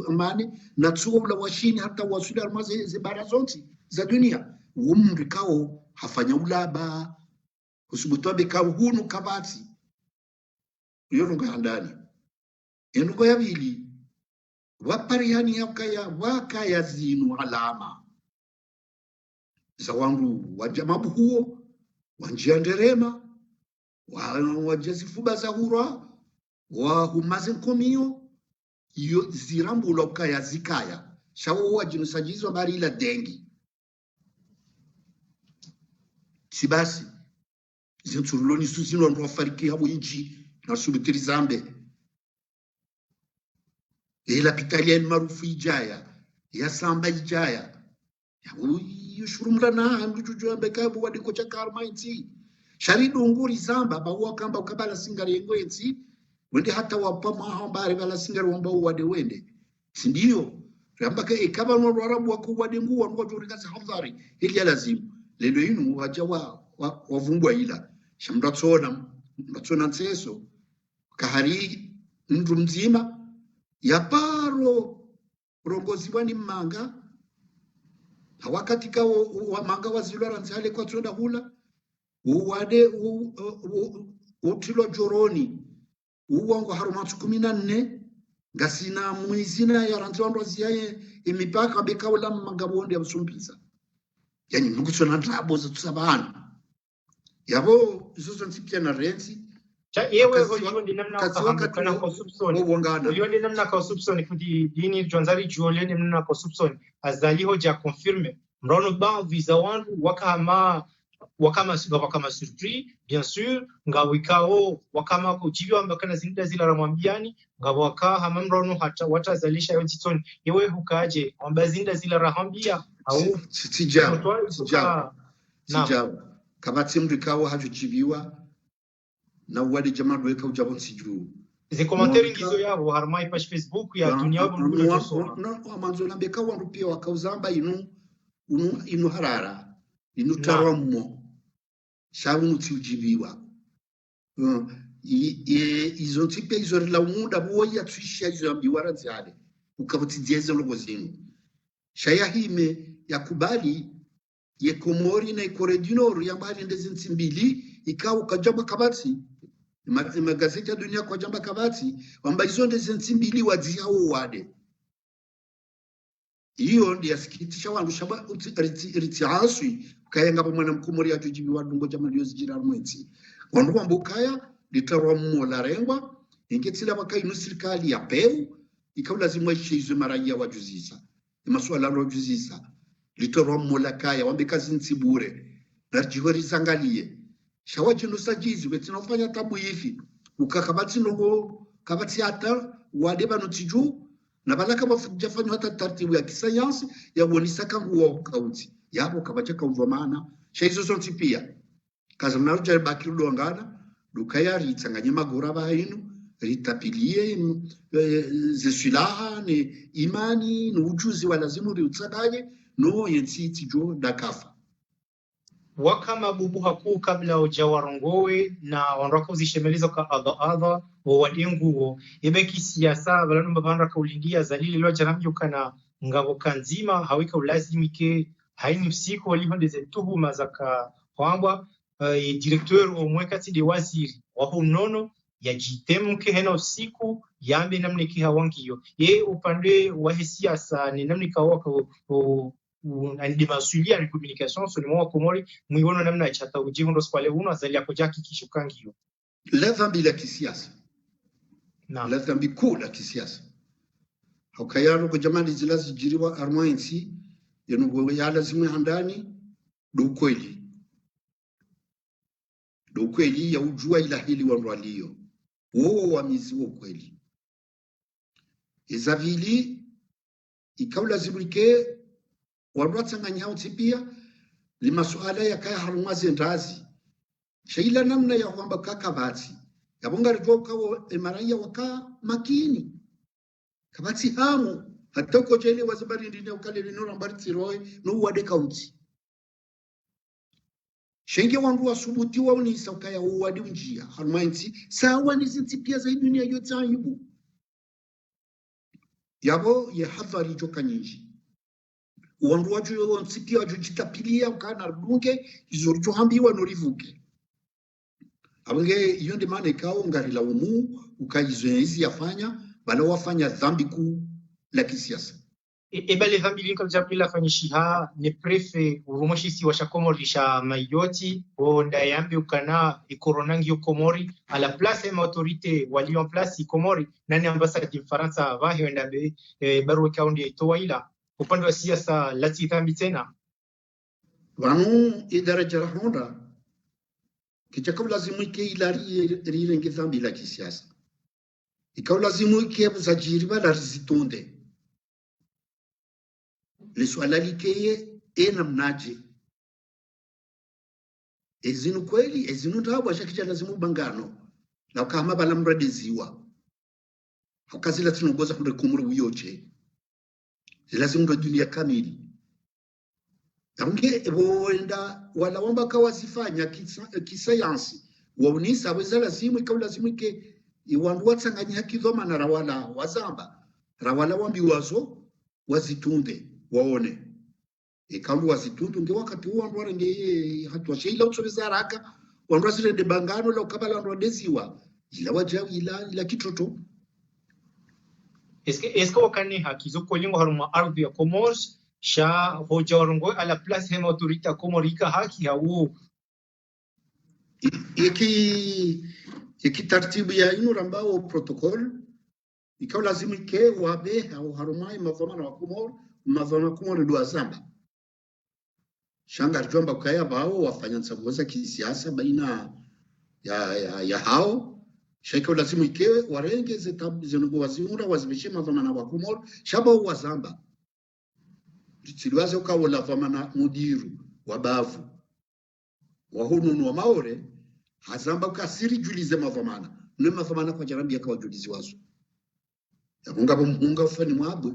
amani na tsuwa washini hata wasuli harma ze barazonti za dunia womru kao hafanya ulaba usubutwabe ka hunu kabati yoronga handani enuko yabili wapariani wakaya zinu alama za wangu wajamabu huo wanjia nderema wajazifuba za hura wahumaze nkomio zirambulo kaya zikaya shawo wajinusajizo bari ila dengi sibasi zinturuloni susino ndo fariki habo inchi na subitiri zambe ila pitalian marufu ijaya ya samba ijaya ya yushurumla na mjuju ambeka bo wadiko cha karma inti sharidu nguri samba bawa kamba ukabala singari yengo inti wende hata wapama hambari bala singari wamba wade wende sindio ambaka ikaba no warabu wakubwa dengu ngo turikasa hafdhari ili lazimu lelo inu wajawa wavumbwa ila shamratsona nseso kahari mndu mzima yaparo rongozi wani manga wakati ka wa manga wazilwa nzale kwa tsonda hula uwade utilo joroni uwango haruma 14 gasina mwizina ya rantondo ziaye imipaka bekawla manga bonde ya msumbiza yani nukutsona ndabo za tusabana yabo izo ntipya na renzi yewe hoyondi namna kana kwa subsoni hoyondi namna kwa subsoni kuti dini jonzari juole namna kwa subsoni azali hoja confirme mrono baadhi za wandu wakama surpris bien sûr ngawikao wakama kujiwa ambakana zinda zila ramwambiani ngawaka hamamrono hata watazalisha yote toni yewe hukaje amba zinda zila rahambia au sijao kabati mrikawo hajujibiwa na wadi jamaa weka ujabo sijuu ze commentaire ngizo yabo harmai pa Facebook ya dunia bungulo no manzo nambeka wandu pia wakauzamba inu harara inu taramo shabu ujibiwa izo tipe izo la muda boya tuisha izo ambiwara ziade ukabutizieze logo zinu shayahime yakubali ye Komori na Korea du Nord yambali ndezi ntsimbili ikawa kajamba kabati magazeti ya dunia kwa jamba kabati wamba hizo ndezi ntsimbili wadziao wade hiyo ndiyo sikitisha wangu shaba ritiaswi kaya ngapa mwana mkomori ya tujibi wadungo jama liyo zijira mwezi wandu wambukaya litarwa mmola rengwa ingetila waka inu sirikali ya peu ikawa lazima ishizo maraya wajuzisa imasuala wajuzisa litorwa mmola kaya wambekazi nsibure na jihori zangalie shawaji nusajizi wetinofanya tabu hivi ukakabati nogo kabati hata wadeba notiju na balaka bafujafanya hata taratibu ya kisayansi ya uonisaka nguo kauti yabo kabacha kaumva maana shaizo zonti pia kaza mnaruja bakiru doangana dukaya ritsanganye magora bainu ritapilie zesilaha ni imani ni ujuzi wa lazimu riutsaganye no yensiti jo dakafa wakama bubu hakuu kabla ujawarongowe na wanraka uzishemeliza ka adha wa wadenguo ibeki siasa balano mbabandra ka ulindia zalili lo jaramjuka na ngabo kanzima hawika ulazimike haini usiku walivyo tuhuma za kwamba directeur au mwekati de waziri wapo mnono ya jitemke hena usiku yambe namne ki hawangiyo ye upande wa siasa ni namne kawaka andi masulia ya communication sur le moment komori muiona namna chata ujihondo spale uno azali akojaki kishukangiyo ladhambi la kisiasa na ladhambi kuu la kisiasa hakayano kwa jamani zilazi jiriwa armainsi yenu yala zimwe handani do kweli ya ujua ila hili wanwaliyo wowo wamizi wo kweli izavili ikaula zimrike wanwatsanganya utipia li masuala ya kaya harumazi ndazi shaila namna ya kwamba kakabati yabonga rivoka wo emaraya waka makini kabati hamu hata uko jeli wazibari ndine ukale linora mbari tsiroe no wade kaunti shenge wangu wasubuti wa unisa ukaya uwadi unjia harumainti sawa nizinti pia za dunia yote aibu yabo ye hadhari joka nyingi wangu waju yo nsipia waju jitapilia ukana runge izorjo hambiwa norivuke abenge yonde mane kao ngari la umu ukaizoezi yafanya bala wafanya dhambi kuu la kisiasa bale dhambi linka japila fanyishiha ni prefe urumoshisi wa shakomorisha mayoti onda yambe ukana ikoronangi yokomori à la place des autorités wali en place ikomori nani ambassade de France vahe onda be barwe kaunde towaila upande wa siasa lati dhambi tena wanu idaraja rahonda kichakau lazimu ike ilari rirenge dhambi la kisiasa ikau lazimu ike buzajiriba la rizitonde liswala likeye ena mnaje ezinu kweli ezinu ndawa shakicha lazimu bangano na kama bala mradeziwa hakazila tunongoza kunde kumuri uyoche lazimu ndo dunia kamili Ange wenda wala wamba kawasifanya kisayansi waunisa weza lazimu ikaw lazimu ike iwandu watsanganya kidhoma na rawala wazamba rawala wambi wazo wazitunde waone ikaw wazitunde nge wakati wandu warenge hatwa sheila utsobeza haraka wandu wasirende bangano la ukabala ndo deziwa ila wajawi ila kitoto Est-ce wakane hakizo kolingo haruma ardhi ya Comores sha hojarongo à la place des autorités komorika haki hau iki tartibu ya inu rambao protocol ikaw lazima ke wabe au harumai mavamana wa Komoro do azamba shanga jomba kaya bao wafanya nsagoza kisiasa baina ya hao shaika lazima ke warenge zenugo wazimura wazibishe mavamana wa Komoro shaba wazamba Tiliwaze ukawo lavamana mudiru wabavu wahunu wa maore hazamba ukasiri julize mavamana nwe mavamana kwa jarambi yakawa julizi wazo ya mungabo mhunga ufani mwabwe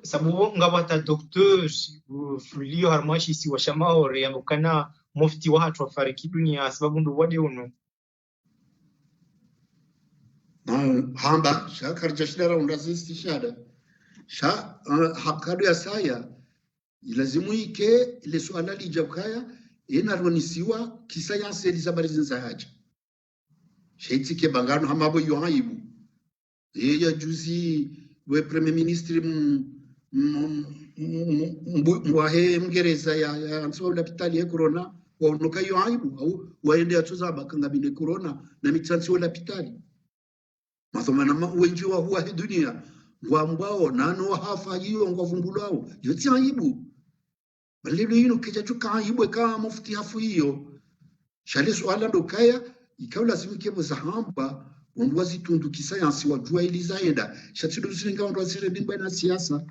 sabu ngabata docteur fulio harmashi si wa shamaore ya mukana mufti wa hatu wafariki dunia sababu ndo wade uno hamba shakar jashidara undazisti shada sha hakadu ya saya ilazimu ike ile swala lijabkaya inaronisiwa kisayansi elizabari zinzahaja sheiti ke bangano hamabo yohaibu ya juzi we premier ministre mwahe mgereza ya anso hospitali ya corona waonoka yohaibu au waende atuzaba kanga bine corona na mitsansi hospitali mathomana wenji wa huwa dunia ngwambao nano hafa hiyo ngwavumbulao yote aibu balilo yino kija tuka ibwe kama mufti hafu hiyo shali swala ndokaya ikaw lazima kebo zahamba undwazi tundu kisayansi wajua ilizaenda shatido zilinga undwazire bimba na siasa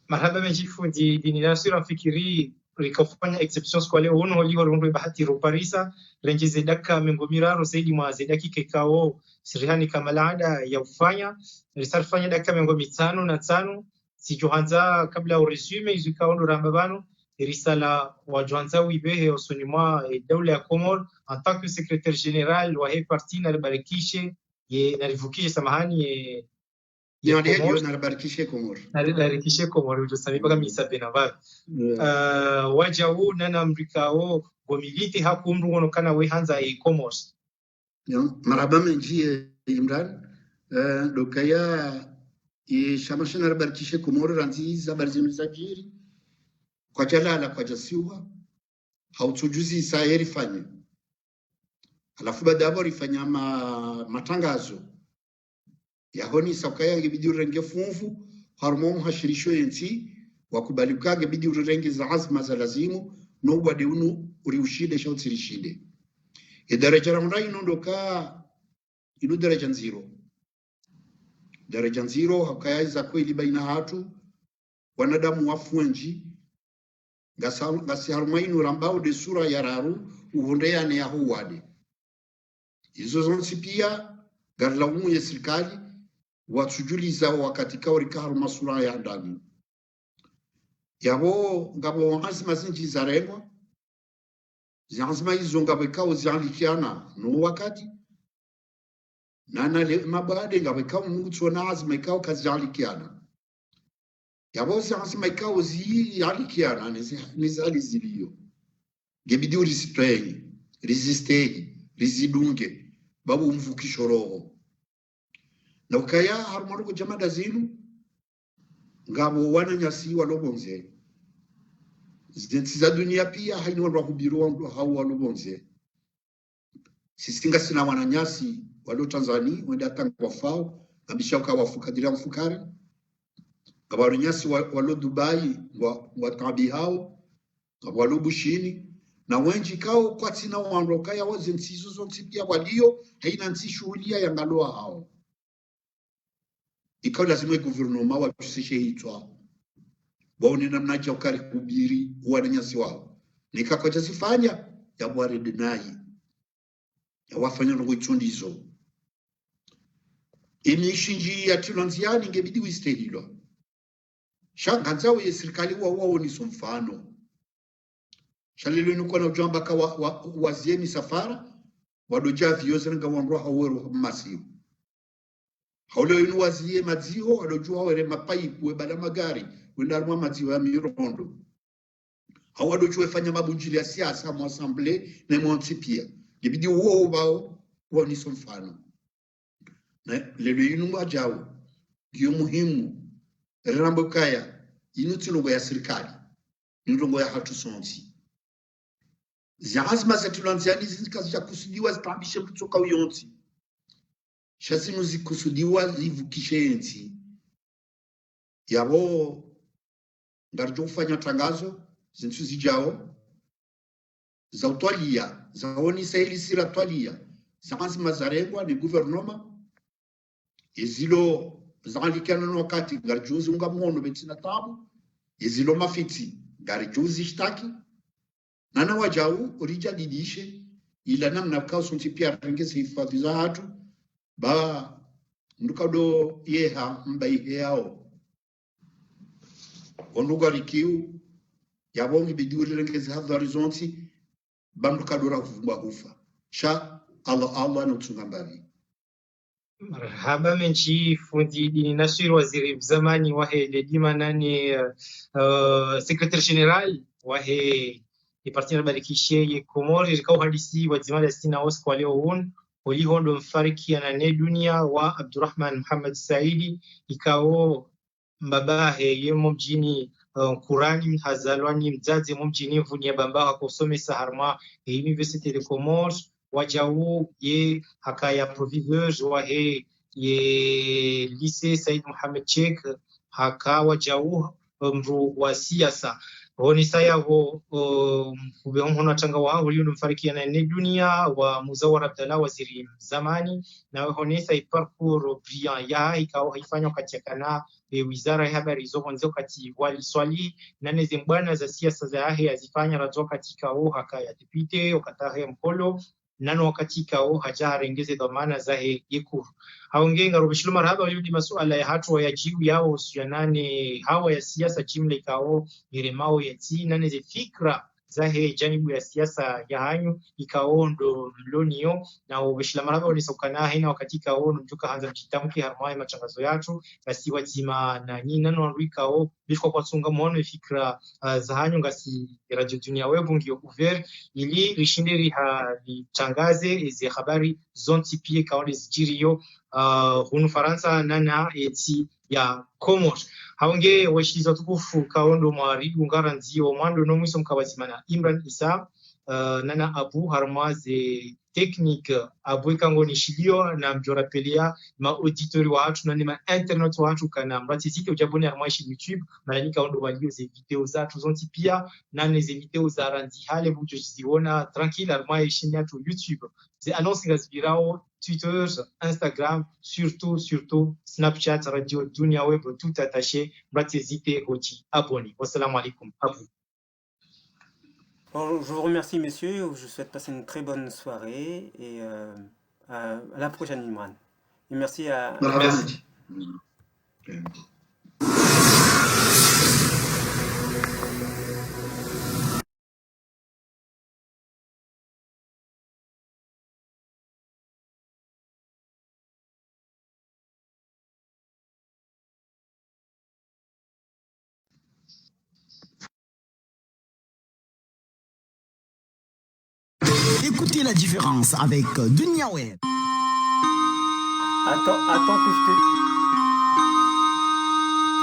marhaba mejifundi dini nasira fikiri rikafanya exception kwa leo uno liho rundu bahati ro parisa renje zedaka mengomiraro zaidi mwa zedaki kekao sirihani kama laada ya ufanya risarfanya daka mengo mitano na tano si johanza kabla uresume izikaondo rambabano risala wa johanza wibehe osonima dawla ya Komor en tant que secrétaire général wa he parti na barikishe ye na rivukishe samahani narabarikishe Komor narikishe Komor ujosami baka misabe na ba waja huu nana mrikao gomilite hakumru ngono kana we hanza e Komos maraba menji Imran dokaya shamasha narabarikishe Komor ranzi za barzinu sajiri kwa jalala kwa jasiwa hautujuzi saeri fanya alafu badabo rifanya matangazo yahoni sakaya ngibidi urenge funfu harmo hashirisho yensi wakubalikage bidi urenge za azma za lazimu no wade unu uriushide shautsirishide daraja ramrai nondoka inu daraja nziro hakaya za kweli baina hatu wanadamu wafuenji ngasi harumainu rambao de sura ya raru uhondeane ya huwade hizo zonsi pia garlaumu ya serikali watujuliza wakati kauri karu masura ya ndani yabo ngabo azma zinji zarengwa azma hizo ngabo kao zalikiana no wakati nana le mabade ngabo kao mtu na azma kao kazalikiana yabo azma kao zalikiana nizali zilio gebidi urisitweni resistei rizidunge babu mvukisho roho na ukaya harumaruko jamada zinu ngabo wananyasi walobonze zidenti za dunia pia haini watu wakubiruwa hau walobonze sisinga sina wananyasi walo Tanzania wenda tangwa fao kabisha ukawafukadiria mfukari ngabo wananyasi walo Dubai watabi hao ngabo walo Bushini na wenji kao kwa tina wanroka ya wazi nsizo zonti pia walio haina nsi shuhulia ya ngaloa hao ikawa lazima guvernoma watusishe hitwa baone namna cha ukari kubiri wananyasi wao nikakocha sifanya ya bware denai ya wafanya ngo ichundizo inishinji ya tilonziani ngebidi wistehilo shanganzawe ya serikali wao ni mfano shalilo nuko na ujamba ka wazieni safara wadoja vioza nga wanroha weru masiu haulo inu wazie mazio wadojua were mapaipu webala magari wenda mwa mazio ya mirondo hawadojua fanya mabunjili ya siasa mu assemblée na mwanti pia libidi uo ubao wani mfano na lelo inu wajao ndio muhimu rambo kaya inu tilongo ya serikali inu ya hatu sonti azma za tulanziani zikazi ya kusudiwa zitambishe kutoka uyonti shazinu zikusudiwa zivukishe enzi yabo ndarjo kufanya tangazo zintu zijao za utwalia za oni saili sira twalia za azma za regwa ni guvernoma ezilo zalikana no wakati ngarjuzi unga mwono betina tabu ezilo mafiti ngarjuzi shtaki nana wajau orija didishe ila namna kao sonti pia rengese hifadhi za hatu ba ndukado yeha mbai yao onuga rikiu yabongi biduri rengese hadha horizonti ba ndukado rakuvumba hufa sha Allah nutungambari marhaba menchi fundi dini Nasir waziri zamani wahe dima nani secrétaire général wahe parti na barikishe ye Komori rikao hadisi wazima ya sina os kwa leo hon walihondo mfariki anane dunia wa Abdurrahman Muhammad Saidi ikao mbabahe ye mjini Kurani hazalwani mzazi mjini Vunia bamba kusomesa harma Université de Comores wajau ye hakaya proviseur wa he ye lycée Said Mohamed Sheikh haka wajau mru wa siasa honisa yavo hono changa wa huyu mfarikiana na dunia wa Muzawar Abdallah waziri zamani na honisa iparcours brillant ya ikao haifanywa katika wizara ya habari zoonzo kati wali swali nane zimbwana za siasa za yahe azifanya razo katika haka ya dipite wakatahe mkolo nano wakati kao hajarengeze dhamana zahe yekuru haongenga rubishilo marhaba yudi masuala ya hatu ya jibu yao usianane hawa ya siasa jimla ikao iremao ya ti nane ze fikra zahe janibu ya siasa ya hanyu ikao ndo mlonio na ubishila marhaba unisokana hina wakati kao njuka hanza mchitamki harmai machangazo yatu basi wazima na nina nano ikao bishwa kwa tsunga mwono fikra za hanyu ngasi Radio Dunia Web ngio uver ili rishindiri tangaze ezi habari zonti pie kaone zijirio hunu Faransa nana eti ya Komos haonge washizo tukufu kaondo mwaribu ngaranzi wa mwando no mwiso mkawazimana Imran Isa nana Abu Harmaze technique Abu Kango Nishilio na mjorapelia ma auditori wa hatu na ma internet wa hatu kana mbatizike ujabone harmaishi YouTube marani kaondo walio ze video za tuzonti pia nane ze video za randi hale bujo ziona tranquille harmaishi nyatu YouTube ze annonce gazbirao Twitter, Instagram, surtout Snapchat, Radio Dunia Web, tout attaché. N'hésitez pas à abonner. Wassalamu alaikum. Bon, je vous remercie, messieurs. Je vous souhaite passer une très bonne soirée et à la prochaine, Imran. Et merci à... Merci. Écoutez la différence avec Dunia Web. Attends que je te...